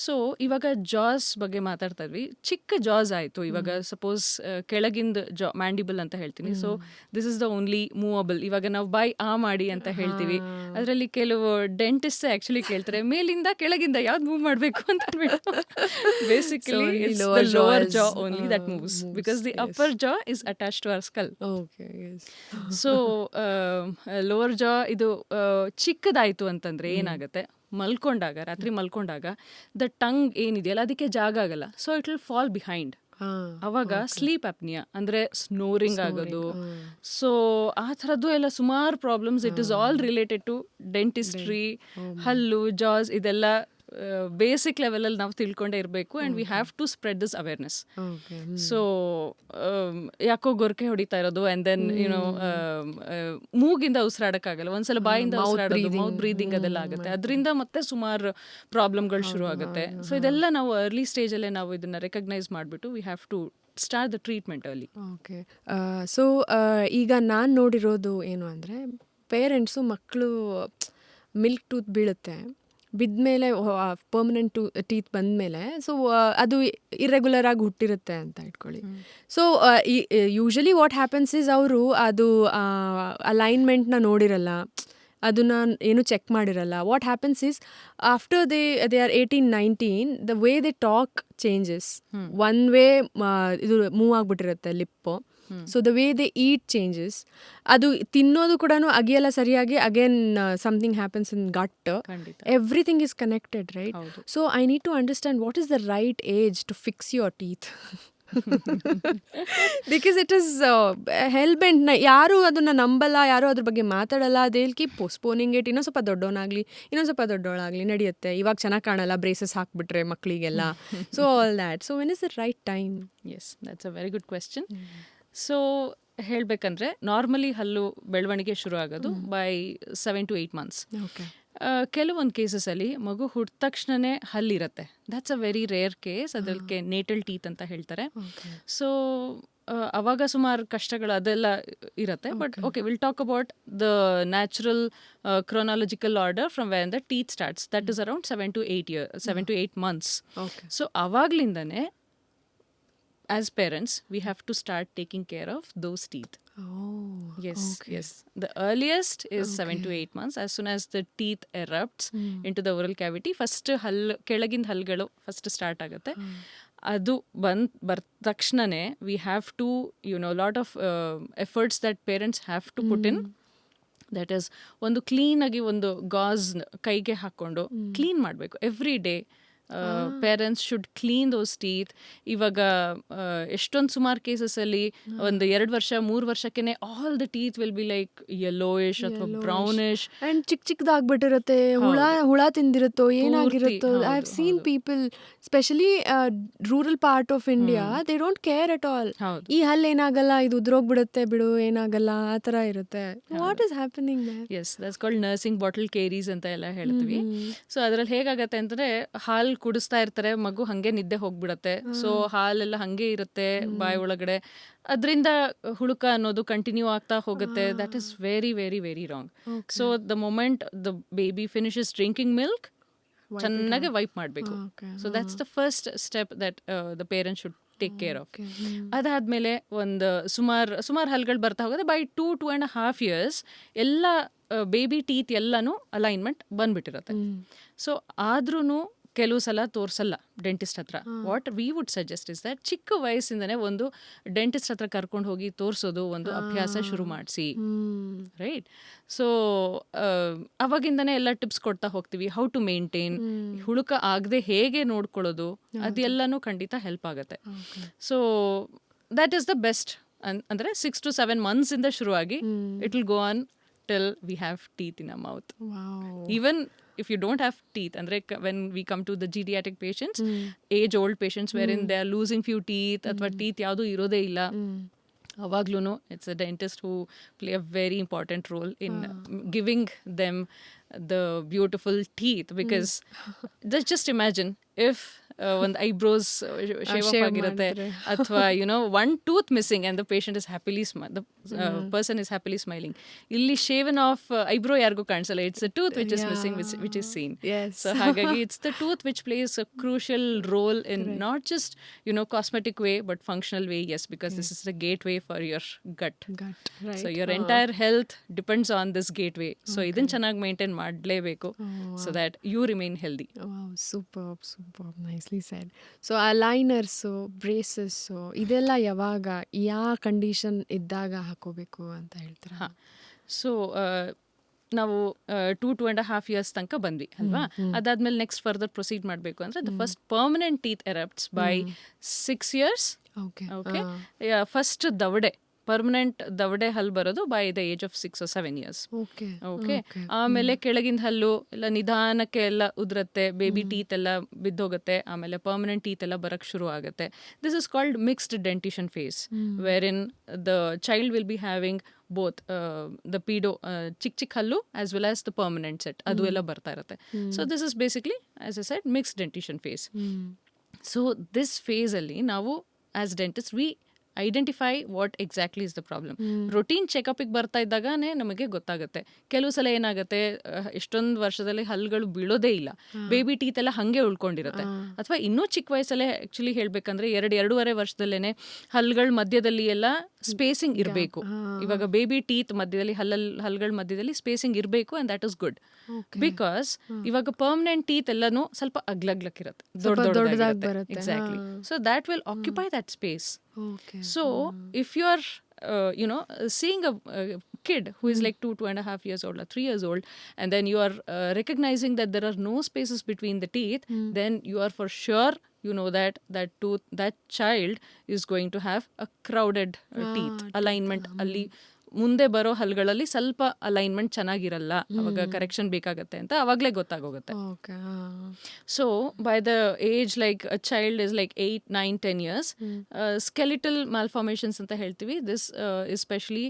ಸೊ ಇವಾಗ ಜಾಸ್ ಬಗ್ಗೆ ಮಾತಾಡ್ತಾ ಇದ್ವಿ. ಚಿಕ್ಕ ಜಾಸ್ ಆಯಿತು, ಇವಾಗ ಸಪೋಸ್ ಕೆಳಗಿಂದ ಮ್ಯಾಂಡಿಬಲ್ ಅಂತ ಹೇಳ್ತೀನಿ. So this is the only movable. ಇವಾಗ ನಾವು ಬಾಯ್ ಮಾಡಿ ಅಂತ ಹೇಳ್ತೀವಿ, ಅದರಲ್ಲಿ ಕೆಲವು ಡೆಂಟಿಸ್ಟ್ ಆಕ್ಚುಲಿ ಕೇಳ್ತಾರೆ ಮೇಲಿಂದ ಕೆಳಗಿಂದ ಯಾವ್ದು ಮೂವ್ ಮಾಡಬೇಕು ಅಂತ ಹೇಳ್ಬಿಟ್ಟು. Basically it's the lower jaw only that moves because the upper jaw is attached to our skull. Okay, yes. So lower jaw ಇದು ಚಿಕ್ಕದಾಯಿತು ಅಂತಂದರೆ ಏನಾಗುತ್ತೆ, ರಾತ್ರಿ ಮಲ್ಕೊಂಡಾಗ ದ ಟಂಗ್ ಏನಿದೆಯಲ್ಲ ಅದಕ್ಕೆ ಜಾಗ ಆಗಲ್ಲ. So it will fall behind. ಅವಾಗ ಸ್ಲೀಪ್ ಅಪ್ನಿಯಾ ಅಂದರೆ ಸ್ನೋರಿಂಗ್ ಆಗೋದು. ಸೊ ಆ ಥರದ್ದು ಎಲ್ಲ ಸುಮಾರು problems. It is all related to dentistry, ಹಲ್ಲು, ಜಾಸ್, ಇದೆಲ್ಲ ಬೇಸಿಕ್ ಲೆವೆಲಲ್ಲಿ ನಾವು ತಿಳ್ಕೊಂಡೇ ಇರಬೇಕು. And we have to spread this awareness. So ಯಾಕೋ ಗೊರಕೆ ಹೊಡಿತಾ ಇರೋದು ಆ್ಯಂಡ್ ದೆನ್ ಯುನೋ ಮೂಗಿಂದ ಉಸಿರಾಡೋಕ್ಕಾಗಲ್ಲ, ಒಂದ್ಸಲ ಬಾಯಿಂದ ಉಸಿರಾಡೋದು, ಮೌತ್ ಬ್ರೀದಿಂಗ್ ಅದೆಲ್ಲ ಆಗುತ್ತೆ. ಅದರಿಂದ ಮತ್ತೆ ಸುಮಾರು ಪ್ರಾಬ್ಲಮ್ಗಳು ಶುರು ಆಗುತ್ತೆ. ಸೊ ಇದೆಲ್ಲ ನಾವು ಅರ್ಲಿ ಸ್ಟೇಜಲ್ಲೇ ನಾವು ಇದನ್ನು ರೆಕಗ್ನೈಸ್ ಮಾಡಿಬಿಟ್ಟು we have to start the treatment early. Okay. So ಈಗ ನಾನು ನೋಡಿರೋದು ಏನು ಅಂದರೆ, ಪೇರೆಂಟ್ಸು ಮಕ್ಕಳು ಮಿಲ್ಕ್ ಟೂತ್ ಬೀಳುತ್ತೆ, ಬಿದ್ಮೇಲೆ ಪರ್ಮನೆಂಟ್ ಟೀತ್ ಬಂದಮೇಲೆ, ಸೊ ಅದು ಇರ್ರೆಗ್ಯುಲರ್ ಆಗಿ ಹುಟ್ಟಿರುತ್ತೆ ಅಂತ ಇಟ್ಕೊಳ್ಳಿ. So usually what happens is ಅವರು ಅದು ಅಲೈನ್ಮೆಂಟ್ನ ನೋಡಿರಲ್ಲ, ಅದನ್ನ ಏನು ಚೆಕ್ ಮಾಡಿರಲ್ಲ. What happens is after they are 18-19 the way they talk changes. One way ಇದು ಮೂವ್ ಆಗಿಬಿಟ್ಟಿರುತ್ತೆ lip. So the way they eat changes. ಅದು ತಿನ್ನೋದು ಕೂಡ ಅಗಿಯಲ್ಲ ಸರಿಯಾಗಿ. Again something happens in gut. Everything is connected, right? So I need to understand what is the right age to fix your teeth. Because it is hell bent. ಯಾರು ಅದನ್ನ ನಂಬಲ್ಲ, ಯಾರು ಅದ್ರ ಬಗ್ಗೆ ಮಾತಾಡಲ್ಲ. They'll keep postponing it. ಇನ್ನೊಂದು ಸ್ವಲ್ಪ ದೊಡ್ಡವನಾಗಲಿ, ಇನ್ನೊಂದು ಸ್ವಲ್ಪ ದೊಡ್ಡವಳಾಗಲಿ, ನಡೆಯುತ್ತೆ. ಇವಾಗ ಚೆನ್ನಾಗಿ ಕಾಣಲ್ಲ, ಬ್ರೇಸಸ್ ಹಾಕ್ಬಿಟ್ರೆ ಮಕ್ಕಳಿಗೆಲ್ಲ. So all that. So when is the right time? Yes, that's a very good question. So ಹೇಳಬೇಕಂದ್ರೆ ನಾರ್ಮಲಿ ಹಲ್ಲು ಬೆಳವಣಿಗೆ ಶುರು ಆಗೋದು ಬೈ 7 to 8 months. ಕೆಲವೊಂದು ಕೇಸಸಲ್ಲಿ ಮಗು ಹುಟ್ಟಿದ ತಕ್ಷಣನೇ ಹಲ್ಲಿರುತ್ತೆ. That's a very rare case. ಅದಕ್ಕೆ ನೇಟಲ್ ಟೀತ್ ಅಂತ ಹೇಳ್ತಾರೆ. ಸೊ ಅವಾಗ ಸುಮಾರು ಕಷ್ಟಗಳು ಅದೆಲ್ಲ ಇರುತ್ತೆ. But okay, will talk about the natural chronological order from when the teeth starts. That is around 7 to 8 months. ಸೊ ಅವಾಗ್ಲಿಂದನೇ as parents we have to start taking care of those teeth. Yes. The earliest is 7 to 8 months. As soon as the teeth erupts into the oral cavity, first ಕೆಳಗಿಂದ ಹಲ್ಗಳು first start ಆಗುತ್ತೆ. ಅದು ಬರ್ದ ತಕ್ಷಣನೇ we have to lot of efforts that parents have to put in. That is ಒಂದು ಕ್ಲೀನಾಗಿ ಒಂದು gauze ಕೈಗೆ ಹಾಕ್ಕೊಂಡು ಕ್ಲೀನ್ ಮಾಡಬೇಕು every day. Parents should clean those teeth. ಇವಾಗ ಎಷ್ಟೊಂದು ಸುಮಾರು ಕೇಸಸಲ್ಲಿ ಒಂದು 2 ವರ್ಷ 3 ವರ್ಷಕ್ಕೇನೆ all the teeth will be like yellowish ಅಥವಾ ಬ್ರೌನಿಶ್ ಅಂಡ್ ಚಿಕ್ಕದಾಗ್ಬಿಟ್ಟಿರುತ್ತೆ. ಹುಳ ತಿಂದಿರುತ್ತೋ ಏನಾಗಿರುತ್ತೋ. I have seen people specially rural part of India, they don't care at all. ಈ ಹಲ್ಲು ಏನಾಗಲ್ಲ, ಇದು ಉದ್ರೋಗ್ಬಿಡುತ್ತೆ ಬಿಡು, ಏನಾಗಲ್ಲ, ಆ ಥರ ಇರುತ್ತೆ. What is happening there? Yes, that's called nursing bottle caries ಅಂತ ಎಲ್ಲ ಹೇಳ್ತೀವಿ. ಸೊ ಅದ್ರಲ್ಲಿ ಹೇಗಾಗತ್ತೆ ಅಂತಂದ್ರೆ ಹಾಲು ಕುಡಿಸ್ತಾ ಇರ್ತಾರೆ, ಮಗು ಹಂಗೆ ನಿದ್ದೆ ಹೋಗ್ಬಿಡತ್ತೆ. ಸೊ ಹಾಲೆಲ್ಲ ಹಂಗೆ ಇರುತ್ತೆ ಬಾಯಿ ಒಳಗಡೆ. ಅದರಿಂದ ಹುಳುಕ ಅನ್ನೋದು ಕಂಟಿನ್ಯೂ ಆಗ್ತಾ ಹೋಗುತ್ತೆ. That is very very very wrong. So the moment the baby finishes drinking milk, ಚೆನ್ನಾಗಿ ವೈಪ್ ಮಾಡಬೇಕು. So that's the first step that the parents should take care of. ಅದಾದ್ಮೇಲೆ ಒಂದು ಸುಮಾರು ಹಲ್ಗಳು ಬರ್ತಾ ಹೋಗುತ್ತೆ. ಬೈ 2.5 years ಎಲ್ಲ ಬೇಬಿ ಟೀತ್ ಎಲ್ಲನೂ alignment ಬಂದ್ಬಿಟ್ಟಿರುತ್ತೆ. So ಆದ್ರೂ ಕೆಲವು ಸಲ ತೋರಿಸಲ್ಲ ಡೆಂಟಿಸ್ಟ್ ಹತ್ರ. What we would suggest is that ಚಿಕ್ಕ ವಯಸ್ಸಿಂದನೇ ಒಂದು ಡೆಂಟಿಸ್ಟ್ ಹತ್ರ ಕರ್ಕೊಂಡು ಹೋಗಿ ತೋರಿಸೋದು ಒಂದು ಅಭ್ಯಾಸ ಶುರು ಮಾಡಿಸಿ, ರೈಟ್? ಸೊ ಅವಾಗಿಂದನೇ ಎಲ್ಲ ಟಿಪ್ಸ್ ಕೊಡ್ತಾ ಹೋಗ್ತೀವಿ. ಹೌ ಟು ಮೇಂಟೈನ್, ಹುಳುಕ ಆಗದೆ ಹೇಗೆ ನೋಡ್ಕೊಳ್ಳೋದು, ಅದೆಲ್ಲನೂ ಖಂಡಿತ ಹೆಲ್ಪ್ ಆಗುತ್ತೆ. So that is the best. ಅಂದರೆ 6 to 7 months ಇಂದ ಶುರುವಾಗಿ it will go on till we have teeth in our mouth. Even if you don't have teeth, andre when we come to the geriatric patients, age old patients wherein they are losing few teeth athwa teeth yadu irode illa, avagluno it's a dentist who play a very important role in giving them the beautiful teeth. Because just imagine if ಒಂದು eyebrows shave off ಆಗಿರುತ್ತೆ ಅಥವಾ one tooth missing and the patient is happily the person is happily smiling. ಇಲ್ಲಿ shaven off eyebrow ಯಾರಿಗೂ ಕಾಣಿಸಲ್ಲ, it's the tooth which is missing which is seen. So ಹಾಗಾಗಿ it's the tooth which places a crucial role in not just cosmetic way but functional way. Yes, because this is the gateway for your gut. So your entire health depends on this gateway. So ಇದನ್ನು ಚೆನ್ನಾಗಿ maintain ಮಾಡಲೇಬೇಕು so that you remain healthy. Super super, nicely said. So aligners, braces ಇದೆಲ್ಲ ಯಾವಾಗ, ಯಾವ condition ಇದ್ದಾಗ ಹಾಕೋಬೇಕು ಅಂತ ಹೇಳ್ತೀರಾ? ಹಾಂ, ಸೊ ನಾವು 2.5 years ತನಕ ಬಂದ್ವಿ ಅಲ್ವಾ? ಅದಾದ್ಮೇಲೆ ನೆಕ್ಸ್ಟ್ ಫರ್ದರ್ ಪ್ರೊಸೀಡ್ ಮಾಡಬೇಕು ಅಂದರೆ the first permanent teeth erupts by 6 years. Okay, first ದವಡೆ, ಪರ್ಮನೆಂಟ್ ದವಡೆ ಹಲ್ಲು ಬರೋದು by the age of 6 or 7 years. Okay, ಆಮೇಲೆ ಕೆಳಗಿನ ಹಲ್ಲು ಎಲ್ಲ ನಿಧಾನಕ್ಕೆ ಎಲ್ಲ ಉದುರುತ್ತೆ, ಬೇಬಿ ಟೀತ್ ಎಲ್ಲ ಬಿದ್ದೋಗುತ್ತೆ, ಆಮೇಲೆ ಪರ್ಮನೆಂಟ್ ಟೀತ್ ಎಲ್ಲ ಬರಕ್ಕೆ ಶುರು ಆಗುತ್ತೆ. This is called mixed dentition phase, where in the child will be having both the pedo ಚಿಕ್ಕ ಹಲ್ಲು as well as the permanent set, ಅದು ಎಲ್ಲ ಬರ್ತಾ ಇರುತ್ತೆ. So this is basically as I said mixed dentition phase. So this ಫೇಸಲ್ಲಿ ನಾವು as dentist we identify what exactly is the problem. Routine ಚೆಕಪಿಗೆ ಬರ್ತಾ ಇದ್ದಾಗನೇ ನಮಗೆ ಗೊತ್ತಾಗುತ್ತೆ. ಕೆಲವು ಸಲ ಏನಾಗುತ್ತೆ, ಎಷ್ಟೊಂದು ವರ್ಷದಲ್ಲಿ ಹಲ್ಲುಗಳು ಬೀಳೋದೇ ಇಲ್ಲ, ಬೇಬಿ ಟೀತ್ ಎಲ್ಲ ಹಾಗೆ ಉಳ್ಕೊಂಡಿರುತ್ತೆ. ಅಥವಾ ಇನ್ನೂ ಚಿಕ್ಕ ವಯಸ್ಸಲ್ಲೇ ಆ್ಯಕ್ಚುಲಿ ಹೇಳಬೇಕಂದ್ರೆ 2-2.5 ವರ್ಷದಲ್ಲೇ ಹಲ್ಲುಗಳ ಮಧ್ಯದಲ್ಲಿ ಎಲ್ಲ ಸ್ಪೇಸಿಂಗ್ ಇರಬೇಕು. ಇವಾಗ ಬೇಬಿ ಟೀತ್ ಮಧ್ಯದಲ್ಲಿ ಹಲ್ಲುಗಳ ಮಧ್ಯದಲ್ಲಿ ಸ್ಪೇಸಿಂಗ್ ಇರಬೇಕು, and that is good. Because ಇವಾಗ ಪರ್ಮನೆಂಟ್ ಟೀತ್ ಎಲ್ಲನೂ ಸ್ವಲ್ಪ ಅಗ್ಲಗ್ಲಕ್ಕಿರುತ್ತೆ, ದೊಡ್ಡದಾಗಿರುತ್ತೆ. Exactly. So that will occupy that space. So if you are seeing a kid who is like 2.5 years old or 3 years old, and then you are recognizing that there are no spaces between the teeth, then you are for sure that child is going to have a crowded teeth alignment. ಅಲ್ಲಿ ಮುಂದೆ ಬರೋ ಹಲ್ಗಳಲ್ಲಿ ಸ್ವಲ್ಪ alignment ಚೆನ್ನಾಗಿರಲ್ಲ, ಅವಾಗ correction ಬೇಕಾಗತ್ತೆ ಅಂತ ಅವಾಗಲೇ ಗೊತ್ತಾಗೋಗುತ್ತೆ. So by the age like a child is like 8, 9, 10 years, skeletal malformations ಅಂತ ಹೇಳ್ತೀವಿ. This especially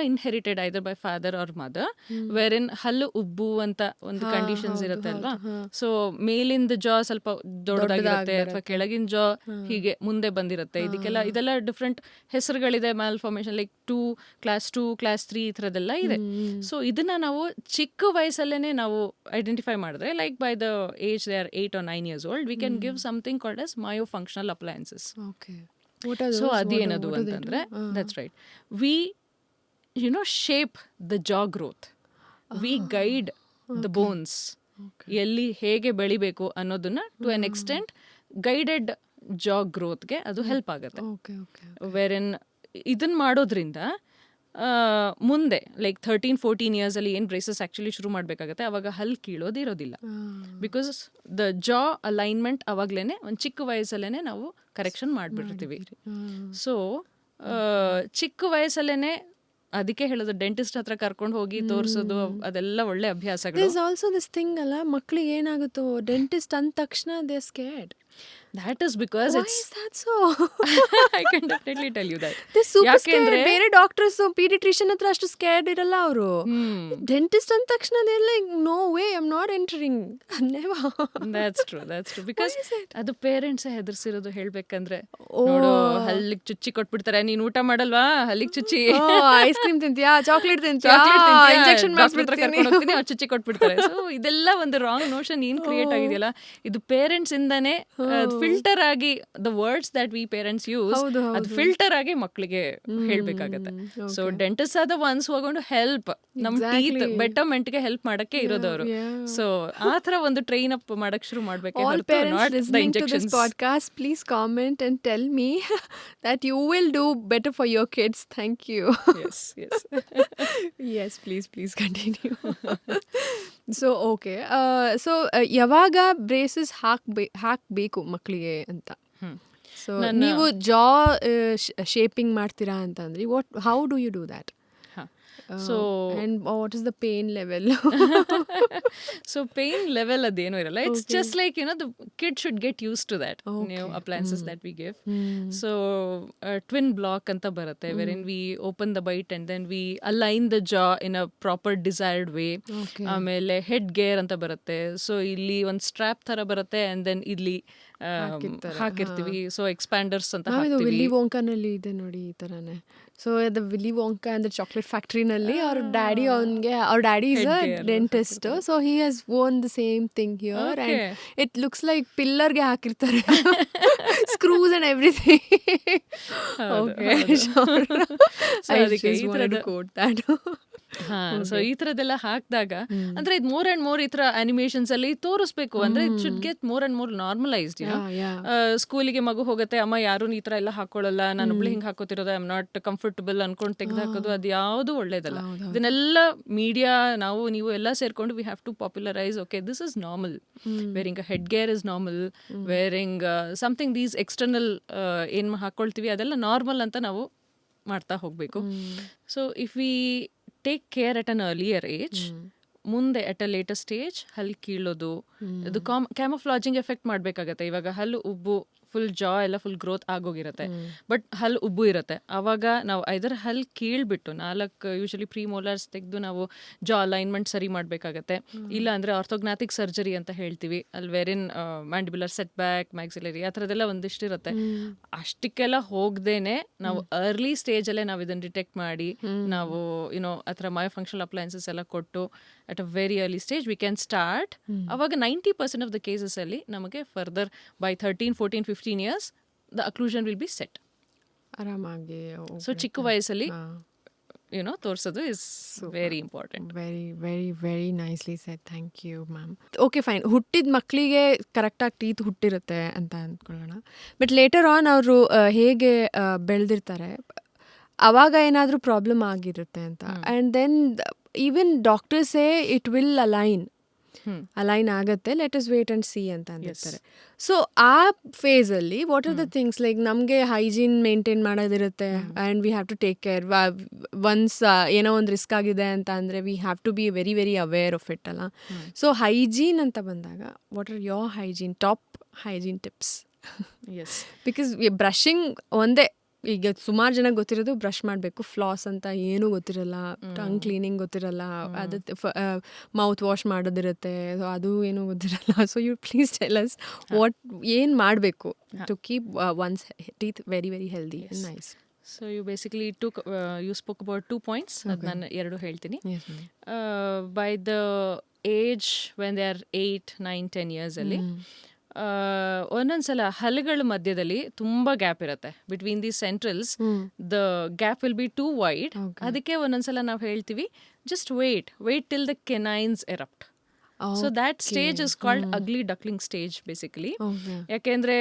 inherited either by father or mother, where in ಹಲ್ಲು ಉಬ್ಬು ಅಂತ ಒಂದು ಕಂಡೀಷನ್ಸ್ ಇರುತ್ತೆ ಅಲ್ವಾ. ಸೊ ಮೇಲಿಂದ ಜಾ ಸ್ವಲ್ಪ ದೊಡ್ಡದಾಗಿರುತ್ತೆ ಅಥವಾ ಕೆಳಗಿನ ಜಾ ಹೀಗೆ ಮುಂದೆ ಬಂದಿರುತ್ತೆ. ಇದೆಲ್ಲ different ಹೆಸರುಗಳಿದೆ. Malformation like class 2, class 3 ಈ ಥರದ್ದೆಲ್ಲ ಇದೆ. ಸೊ ಇದನ್ನ ನಾವು ಚಿಕ್ಕ ವಯಸ್ಸಲ್ಲೇ ನಾವು ಐಡೆಂಟಿಫೈ ಮಾಡಿದ್ರೆ, like by the age they are 8 or 9 years old, we can give something called as myofunctional appliances. So ಅದೇನದು ಅಂತಂದ್ರೆ, that's right, we shape the jaw growth, we guide the bones, ಎಲ್ಲಿ ಹೇಗೆ ಬೆಳಿಬೇಕು ಅನ್ನೋದನ್ನ ಟು ಎನ್ ಎಕ್ಸ್ಟೆಂಟ್ ಗೈಡೆಡ್ ಜಾ ಗ್ರೋತ್ಗೆ ಅದು help ಆಗುತ್ತೆ. ವೇರಿನ್ ಇದನ್ನ ಮಾಡೋದ್ರಿಂದ ಮುಂದೆ ಲೈಕ್ 13-14 years ಅಲ್ಲಿ ಏನು ಬ್ರೇಸಸ್ ಆ್ಯಕ್ಚುಲಿ ಶುರು ಮಾಡಬೇಕಾಗತ್ತೆ, ಅವಾಗ ಹಲ್ಲು ಕೀಳೋದಿರೋದಿಲ್ಲ. ಬಿಕಾಸ್ ದ ಜಾ ಅಲೈನ್ಮೆಂಟ್ ಅವಾಗಲೇ ಒಂದು ಚಿಕ್ಕ ವಯಸ್ಸಲ್ಲೇ ನಾವು ಕರೆಕ್ಷನ್ ಮಾಡಿಬಿಡ್ತೀವಿ. ಸೊ ಚಿಕ್ಕ ವಯಸ್ಸಲ್ಲೇ ಅದಕ್ಕೆ ಹೇಳೋದು ಡೆಂಟಿಸ್ಟ್ ಹತ್ರ ಕರ್ಕೊಂಡು ಹೋಗಿ ತೋರಿಸೋದು ಅದೆಲ್ಲ ಒಳ್ಳೆ ಅಭ್ಯಾಸಗಳು. There's also this thing ಅಲ್ಲ, ಮಕ್ಕಳಿಗೆ ಏನಾಗುತ್ತೋ ಡೆಂಟಿಸ್ಟ್ ಅಂದ ತಕ್ಷಣ they are scared. That is because Why is that so? I can definitely tell you that. They're super scared. ಬೇರೆ ಡಾಕ್ಟರ್ಸ್ ಪೀಡಿಯಾಟ್ರಿಷಿಯನ್ ಹತ್ರ ಅಷ್ಟು ಸ್ಕೇರ್ಡ್ ಇರಲ್ಲ ಅವರು. ಡೆಂಟಿಸ್ಟ್ ಅಂದ ತಕ್ಷಣ they're like, no way, I'm not entering. Never. That's true. Because ಅದು parents ಹೆದರ್ಸಿರೋದು ಹೇಳ್ಬೇಕಂದ್ರೆ, ನೋಡು ಹಲ್ಲಿಗೆ ಚುಚ್ಚಿ ಕೊಟ್ಬಿಡ್ತಾರೆ, ನೀನ್ ಊಟ ಮಾಡಲ್ವಾ, ಹಲ್ಲಿಗೆ ಚುಚ್ಚಿ ಐಸ್ ಕ್ರೀಮ್ ತಿಂತೀಯಾ, ಚಾಕ್ಲೇಟ್ ತಿಂತೀಯಾ, ಇಂಜೆಕ್ಷನ್ ಮಾಡ್ಬಿಡ್ತೀನಿ, ಅವ್ರು ಚುಚ್ಚಿ ಕೊಟ್ಬಿಡ್ತಾರೆ. ಸೊ ಇದೆಲ್ಲ ಒಂದು ರಾಂಗ್ ನೋಷನ್ ಏನ್ ಕ್ರಿಯೇಟ್ ಆಗಿದೆಯಲ್ಲ, ಇದು ಪೇರೆಂಟ್ಸ್ ಇಂದಾನೆ ಫಿಲ್ಟರ್ ಆಗಿ the words that we parents use ಹೌದು, ಅದು ಫಿಲ್ಟರ್ ಆಗಿ ಮಕ್ಕಳಿಗೆ ಹೇಳ್ಬೇಕಾಗತ್ತೆ. So dentist are the ones who are going to help ನಮ್ ಟೀತ್ ಬೆಟರ್ಮೆಂಟ್ ಗೆ ಹೆಲ್ಪ್ ಮಾಡಕ್ಕೆ ಇರೋದವರು. ಸೊ ಆ ತರ ಒಂದು ಟ್ರೈನ್ ಅಪ್ ಮಾಡಕ್ ಶುರು ಮಾಡ್ಬೇಕೆ All ಹೊರತು parents not the listening to this injections. podcast, please comment and tell me that you will do better for your kids. Thank you. Yes, yes. Yes, please continue. So okay. So ಯಾವಾಗ braces ಹಾಕಬೇಕು ಮಕ್ಕಳಿಗೆ ಅಂತ? So ನೀವು jaw shaping ಮಾಡ್ತೀರಾ ಅಂತಂದ್ರೆ how do you do that? So and what is the pain level? so pain level ಅದೇನು ಇರಲ್ಲ. It's just like, you know, the kid should get used to that new appliances that we give. So twin block ಅಂತ ಬರುತ್ತೆ, wherein we open the bite and then we align the jaw in a proper desired way. ಆಮೇಲೆ head gear ಅಂತ ಬರುತ್ತೆ. So ಇಲ್ಲಿ ಒಂದು strap ತರ ಬರುತ್ತೆ and then ಇಲ್ಲಿ ಹಾಕಿರ್ತೀವಿ. ಸೊ ಎಕ್ಸ್ಪ್ಯಾಂಡರ್ಸ್ ಅಂತ ಹಾಕ್ತೀವಿ. ವಿಲ್ಲಿ ವೋಂಕಾನಲ್ಲಿ ಇದೆ ನೋಡಿ ಈ ತರಾನೇ. ಸೊ ಅದು ವಿಲ್ಲಿ ವೋಂಕಾ ಅಂದ್ರೆ ಚಾಕ್ಲೇಟ್ ಫ್ಯಾಕ್ಟ್ರಿನಲ್ಲಿ ಅವ್ರ daddy is a dentist. So he has own the same thing here and it looks like ಪಿಲ್ಲರ್ಗೆ ಹಾಕಿರ್ತಾರೆ ಸ್ಕ್ರೂಸ್ ಅಂಡ್ ಎವ್ರಿಥಿಂಗ್. ಸೊ ಈ ತರದೆಲ್ಲ ಹಾಕಿದಾಗ ಅಂದ್ರೆ ಇದು ಮೋರ್ ಅಂಡ್ ಮೋರ್ ಈ ತರ ಅನಿಮೇಷನ್ಸ್ ಅಲ್ಲಿ ತೋರಿಸ್ಬೇಕು. ಅಂದ್ರೆ it should get more and more normalised. ಸ್ಕೂಲಿಗೆ ಮಗು ಹೋಗುತ್ತೆ, ಅಮ್ಮ ಯಾರು ಈ ತರ ಎಲ್ಲ ಹಾಕೊಳ್ಳಲ್ಲ, ನಾನು ಒಬ್ಳು ಹಿಂಗ್ ಹಾಕೋತಿರೋದು, ಐ ಆಮ್ ನಾಟ್ ಕಂಫರ್ಟಬಲ್ ಅನ್ಕೊಂಡು ತೆಗೆದು ಹಾಕೋದು, ಅದು ಯಾವುದು ಒಳ್ಳೇದಲ್ಲ. ಇದನ್ನೆಲ್ಲ ಮೀಡಿಯಾ ನೀವು ಎಲ್ಲ ಸೇರ್ಕೊಂಡು we have to popularise. Okay, this is normal. Wearing a head gear is normal. Wearing something these external ಏನ್ ಹಾಕೊಳ್ತೀವಿ ಅದೆಲ್ಲ ನಾರ್ಮಲ್ ಅಂತ ನಾವು ಮಾಡ್ತಾ ಹೋಗ್ಬೇಕು. So if we take care at an earlier age, ಮುಂದೆ ಅಟ್ ಅ ಲೇಟರ್ ಸ್ಟೇಜ್ ಹಲ್ಲು ಕೀಳೋದು, ಇದು ಕ್ಯಾಮಫ್ಲಾಜಿಂಗ್ ಎಫೆಕ್ಟ್ ಮಾಡಬೇಕಾಗತ್ತೆ. ಇವಾಗ ಹಲ್ಲು ಉಬ್ಬು ಫುಲ್ ಜಾ ಎಲ್ಲ ಫುಲ್ ಗ್ರೋತ್ ಆಗೋಗಿರುತ್ತೆ, ಬಟ್ ಹಲ್ಲು ಉಬ್ಬು ಇರುತ್ತೆ. ಆವಾಗ ನಾವು ಐದರ್ ಹಲ್ಲು ಕೀಳ್ಬಿಟ್ಟು 4 ಯೂಶಲಿ ಪ್ರೀಮೋಲಾರ್ಸ್ ತೆಗೆದು ನಾವು ಜಾ ಅಲೈನ್ಮೆಂಟ್ ಸರಿ ಮಾಡಬೇಕಾಗತ್ತೆ. ಇಲ್ಲ ಅಂದರೆ ಆರ್ಥೋಗ್ನಾಟಿಕ್ ಸರ್ಜರಿ ಅಂತ ಹೇಳ್ತೀವಿ, ಅಲ್ಲಿ ವೆರಿನ್ ಮ್ಯಾಂಡಿಬುಲರ್ ಸೆಟ್ ಬ್ಯಾಕ್, ಮ್ಯಾಕ್ಸಿಲರಿ ಆ ಥರದ್ದೆಲ್ಲ ಒಂದಿಷ್ಟಿರುತ್ತೆ. ಅಷ್ಟಕ್ಕೆಲ್ಲ ಹೋಗ್ದೇನೆ ನಾವು ಅರ್ಲಿ ಸ್ಟೇಜಲ್ಲೇ ನಾವು ಇದನ್ನು ಡಿಟೆಕ್ಟ್ ಮಾಡಿ ನಾವು ಆ ಥರ ಮೈ ಫಂಕ್ಷನಲ್ ಅಪ್ಲಯನ್ಸಸ್ ಎಲ್ಲ ಕೊಟ್ಟು at a very early stage we can start. ಅವಾಗ 90% of the cases ಅಲ್ಲಿ ನಮಗೆ further by 13, 14, 15 years the occlusion will be set. ಆರಾಮಾಗಿ. ಸೊ ಚಿಕ್ಕ ವಯಸ್ಸಲ್ಲಿ ತೋರಿಸೋದು is very important. Very nicely said. Thank you ma'am. Okay fine, ಹುಟ್ಟಿದ ಮಕ್ಕಳಿಗೆ ಕರೆಕ್ಟಾಗಿ ಟೀತ್ ಹುಟ್ಟಿರುತ್ತೆ ಅಂತ ಅಂದ್ಕೊಳ್ಳೋಣ. ಬಟ್ ಲೇಟರ್ ಆನ್ ಅವರು ಹೇಗೆ ಬೆಳೆದಿರ್ತಾರೆ, ಅವಾಗ ಏನಾದರೂ ಪ್ರಾಬ್ಲಮ್ ಆಗಿರುತ್ತೆ ಅಂತ. And then even doctors say it will align ಆಗುತ್ತೆ, let us wait and see ಅಂತ ಅಂದಿರ್ತಾರೆ. ಸೊ ಆ ಫೇಸಲ್ಲಿ what are the things like ನಮಗೆ ಹೈಜೀನ್ ಮೇಂಟೈನ್ ಮಾಡೋದಿರುತ್ತೆ and we have to take care. Once ಏನೋ ಒಂದು ರಿಸ್ಕ್ ಆಗಿದೆ ಅಂತ ಅಂದರೆ we have to be very very aware of it ಅಲ್ಲ. ಸೊ ಹೈಜೀನ್ ಅಂತ ಬಂದಾಗ what are your top hygiene tips? Because brushing ಒಂದೇ, ಈಗ ಸುಮಾರು ಜನ ಗೊತ್ತಿರೋದು ಬ್ರಷ್ ಮಾಡಬೇಕು, ಫ್ಲಾಸ್ ಅಂತ ಏನೂ ಗೊತ್ತಿರಲ್ಲ, ಟಂಗ್ ಕ್ಲೀನಿಂಗ್ ಗೊತ್ತಿರಲ್ಲ, ಅದು ಮೌತ್ ವಾಶ್ ಮಾಡೋದಿರುತ್ತೆ, ಅದು ಏನೂ ಗೊತ್ತಿರಲ್ಲ. So you please tell us ಏನು ಮಾಡಬೇಕು to keep one's teeth very very healthy and nice. So you basically you spoke about 2 points. ಅದು ನಾನು 2 ಹೇಳ್ತೀನಿ. By the age when they are 8, 9, 10 years ಅಲ್ಲಿ ಒಂದೊಂದ್ಸಲ ಹಲ್ಲುಗಳ ಮಧ್ಯದಲ್ಲಿ ತುಂಬಾ ಗ್ಯಾಪ್ ಇರುತ್ತೆ between the centrals. The gap will be too wide. ಅದಕ್ಕೆ ಒಂದೊಂದ್ಸಲ ನಾವು ಹೇಳ್ತೀವಿ just wait till the canines erupt. So that stage is called ugly duckling stage basically. ಯಾಕೆಂದ್ರೆ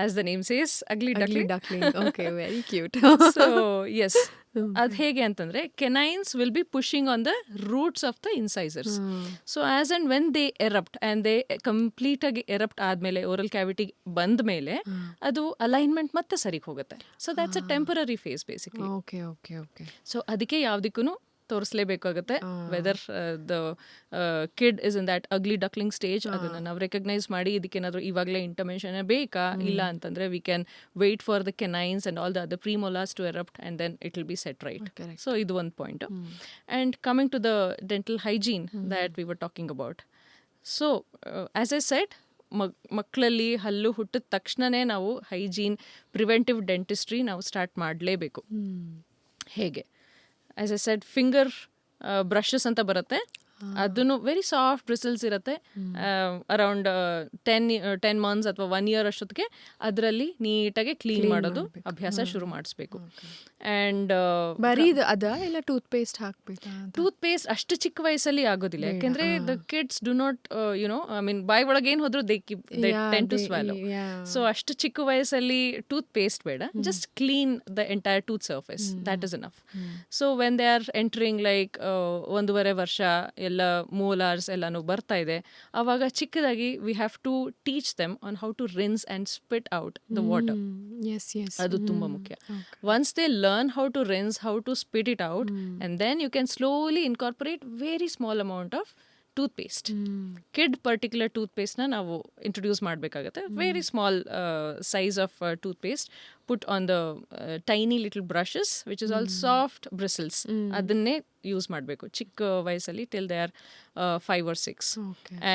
as the name says ugly duckling. Okay, very cute. So yes, ಅದು ಹೇಗೆ ಅಂತಂದ್ರೆ canines will be pushing on the roots of the incisors. So as and when they erupt and they complete ಆಗಿ erupt ಆದ್ಮೇಲೆ oral cavity ಬಂದ ಮೇಲೆ ಅದು alignment ಮತ್ತೆ ಸರಿಗೆ ಹೋಗುತ್ತೆ. So that's a temporary phase basically. So ಅದಕ್ಕೆ ಯಾವ್ದಕ್ಕೂ ತೋರಿಸ್ಲೇಬೇಕಾಗುತ್ತೆ whether the kid is in that ugly duckling stage. ಅದನ್ನು ನಾವು ರೆಕಗ್ನೈಸ್ ಮಾಡಿ ಇದಕ್ಕೇನಾದರೂ ಇವಾಗಲೇ ಇಂಟರ್ಮೆನ್ಷನ್ ಬೇಕಾ, ಇಲ್ಲ ಅಂತಂದರೆ we can wait for the canines and all the other premolars to erupt and then it will be set right. So ಇದು ಒಂದು point. And coming to the dental hygiene that we were talking about. So as I said, ಮಕ್ಕಳಲ್ಲಿ ಹಲ್ಲು ಹುಟ್ಟಿದ ತಕ್ಷಣವೇ ನಾವು hygiene preventive dentistry ನಾವು start ಮಾಡಲೇಬೇಕು. ಹೇಗೆ? As I said, finger brushes ಅಂತ ಬರುತ್ತೆ. ಅದನ್ನು ವೆರಿ ಸಾಫ್ಟ್ ಬ್ರಿಸಲ್ಸ್ ಇರುತ್ತೆ. ಅರೌಂಡ್ 10 ಮಂತ್ಸ್ ಅಥವಾ 1 year ಅಷ್ಟೊತ್ತಿಗೆ ಅದರಲ್ಲಿ ನೀಟಾಗಿ ಕ್ಲೀನ್ ಮಾಡೋದು ಅಭ್ಯಾಸ ಶುರು ಮಾಡಿಸ್ಬೇಕು. ಆ್ಯಂಡ್ ಬರೀ ಅದ ಇಲ್ಲ ಟೂತ್ ಪೇಸ್ಟ್ ಹಾಕ್ಬೇಕಾ? ಟೂತ್ ಪೇಸ್ಟ್ ಅಷ್ಟು ಚಿಕ್ಕ ವಯಸ್ಸಲ್ಲಿ ಆಗೋದಿಲ್ಲ, ಯಾಕೆಂದ್ರೆ the kids do not I mean ಬಾಯಿ ಒಳಗೆ ಏನು ಹೋದ್ರು they tend to swallow. So ಅಷ್ಟು ಚಿಕ್ಕ ವಯಸ್ಸಲ್ಲಿ ಟೂತ್ ಪೇಸ್ಟ್ ಬೇಡ, just clean the entire tooth surface, that is enough. So when they are entering like 1.5 ವರ್ಷ ಎಲ್ಲ ಮೋಲಾರ್ಸ್ ಎಲ್ಲಾನು ಬರ್ತಾ ಇದೆ, ಅವಾಗ ಚಿಕ್ಕದಾಗಿ we have to teach them on how to rinse and spit out the water. ಅದು ತುಂಬಾ ಮುಖ್ಯ. Once they learn how to rinse, how to spit it out, and then you can slowly incorporate very small amount of toothpaste. Kid particular toothpaste na ನಾವು introduce ಮಾಡಬೇಕಾಗುತ್ತೆ. Very small size of toothpaste put on the tiny little brushes which is all soft bristles. ಅದನ್ನೇ use ಮಾಡಬೇಕು ಚಿಕ್ಕ ವಯಸ್ಸಲ್ಲಿ till they are 5 or 6.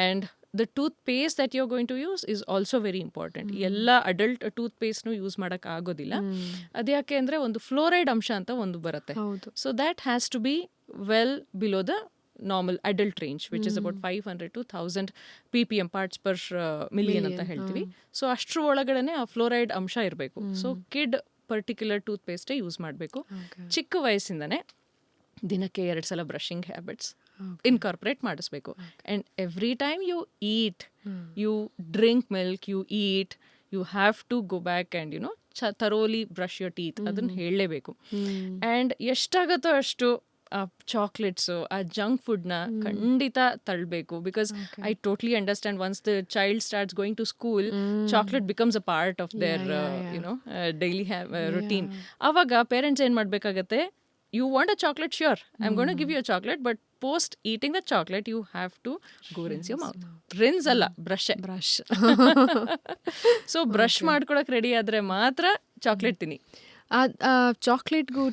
And the toothpaste that you're going to use is also very important. ಎಲ್ಲ adult ಟೂತ್ಪೇಸ್ಟ್ನು use ಮಾಡೋಕ್ಕೆ ಆಗೋದಿಲ್ಲ. ಅದ್ಯಾಕೆ ಅಂದರೆ ಒಂದು ಫ್ಲೋರೈಡ್ ಅಂಶ ಅಂತ ಒಂದು ಬರುತ್ತೆ. So that has to be well below the normal adult range which is about 500 to 1000 ppm parts per million ಅಂತ ಹೇಳ್ತೀವಿ. ಸೊ ಅಷ್ಟ್ರ ಒಳಗಡೆ ಆ ಫ್ಲೋರೈಡ್ ಅಂಶ ಇರಬೇಕು. ಸೊ ಕಿಡ್ ಪರ್ಟಿಕ್ಯುಲರ್ ಟೂತ್ಪೇಸ್ಟೇ ಯೂಸ್ ಮಾಡಬೇಕು. ಚಿಕ್ಕ ವಯಸ್ಸಿಂದನೇ ದಿನಕ್ಕೆ 2 ಸಲ ಬ್ರಷಿಂಗ್ ಹ್ಯಾಬಿಟ್ಸ್ ಇನ್ಕಾರ್ಪೊರೇಟ್ ಮಾಡಿಸ್ಬೇಕು. And every time you eat, you drink milk, you eat, you have to go back and thoroughly brush your teeth. ಅದನ್ನು ಹೇಳಲೇಬೇಕು. ಆ್ಯಂಡ್ ಎಷ್ಟಾಗುತ್ತೋ ಅಷ್ಟು ಆ ಚಾಕ್ಲೇಟ್ಸು, ಆ ಜಂಕ್ ಫುಡ್ನ ಖಂಡಿತ ತಳ್ಳಬೇಕು. Because I totally understand once the child starts going to school, chocolate becomes a part of their daily routine. ಆವಾಗ ಪೇರೆಂಟ್ಸ್ ಏನು ಮಾಡಬೇಕಾಗತ್ತೆ, you want a chocolate, sure, I'm going to give you a chocolate, but post eating the chocolate you have to go rinse your mouth. Rinse alla, brush. So brush ಮಾಡ್ಕೊಳಕ್ಕೆ ready ಆದರೆ ಮಾತ್ರ chocolate ತಿನ್ನಿ. ಚಾಕ್ಲೇಟ್ಗೂ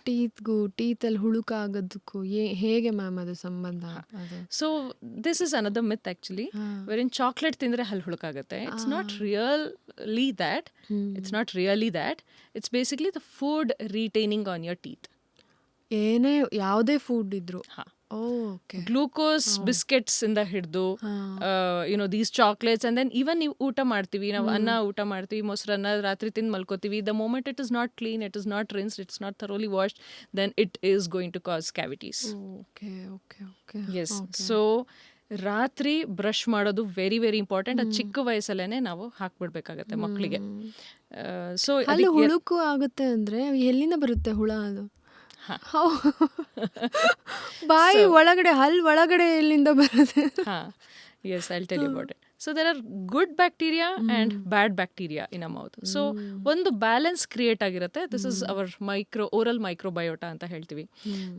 ಟೀತಲ್ಲಿ ಹುಳುಕಾಗೋದಕ್ಕೂ ಹೇಗೆ ma'am ಅದು ಸಂಬಂಧ? So this is another myth actually, ವೆರಿನ್ chocolate ತಿಂದರೆ ಹಲ್ಲು ಹುಳುಕಾಗುತ್ತೆ. It's not really that. It's basically the food retaining on your teeth. ಯಾವುದೇ ಫುಡ್ ಇದ್ರು ಗ್ಲೂಕೋಸ್ ಬಿಸ್ಕೆಟ್ಸ್ ಇಂದ ಹಿಡಿದು these chocolates, and then even ನೀವು ಊಟ ಮಾಡ್ತೀವಿ, ನಾವು ಊಟ ಮಾಡ್ತೀವಿ, ಮೊಸರನ್ನ ರಾತ್ರಿ ತಿಂದು ಮಲ್ಕೋತೀವಿ. The moment it is not clean, it is not rinsed, it's not thoroughly washed, then it is going to cause cavities. S, so ರಾತ್ರಿ ಬ್ರಷ್ ಮಾಡೋದು ವೆರಿ ವೆರಿ ಇಂಪಾರ್ಟೆಂಟ್. ಅದು ಚಿಕ್ಕ ವಯಸ್ಸಲ್ಲೇ ನಾವು ಹಾಕ್ಬಿಡ್ಬೇಕಾಗತ್ತೆ ಮಕ್ಕಳಿಗೆ. ಸೊ ಹುಳುಕು ಆಗುತ್ತೆ ಅಂದ್ರೆ ಎಲ್ಲಿಂದ ಬರುತ್ತೆ ಹುಳ? ಅದು ಬಾಯಿ ಒಳಗಡೆ ಒಳಗಡೆ ಎಲ್ಲಿಂದ ಬರುತ್ತೆ? Yes, I'll tell you about it. So there are good bacteria and bad bacteria in our mouth. So ಒಂದು ಬ್ಯಾಲೆನ್ಸ್ ಕ್ರಿಯೇಟ್ ಆಗಿರುತ್ತೆ. ದಿಸ್ ಇಸ್ ಅವರ್ ಓರಲ್ ಮೈಕ್ರೋಬಯೋಟಾ ಅಂತ ಹೇಳ್ತೀವಿ.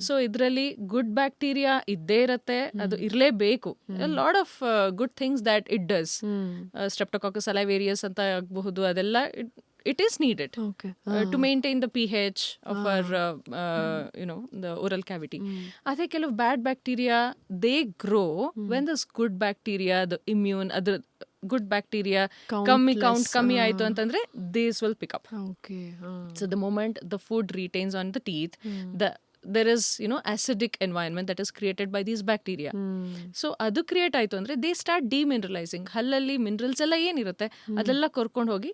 ಸೊ ಇದರಲ್ಲಿ ಗುಡ್ ಬ್ಯಾಕ್ಟೀರಿಯಾ ಇದ್ದೇ ಇರುತ್ತೆ, ಅದು ಇರಲೇಬೇಕು. Lot of good things that it does. Streptococcus salivarius ಅಂತ ಆಗಬಹುದು, ಅದೆಲ್ಲ it is needed to maintain the pH of our the oral cavity. Adhe kelavu bad bacteria, they grow when this good bacteria, the immune, other good bacteria ಕಮ್ಮಿ ಆಯಿತು ಅಂತಂದ್ರೆ these will pick up. So the moment the food retains on the teeth, there is acidic environment that is created by these bacteria. So adu create ಆಯಿತು ಅಂದ್ರೆ they start demineralizing. ಹಲ್ಲಲ್ಲಿ minerals ಎಲ್ಲ ಏನಿರುತ್ತೆ ಅದೆಲ್ಲ ಕೊರ್ಕೊಂಡು ಹೋಗಿ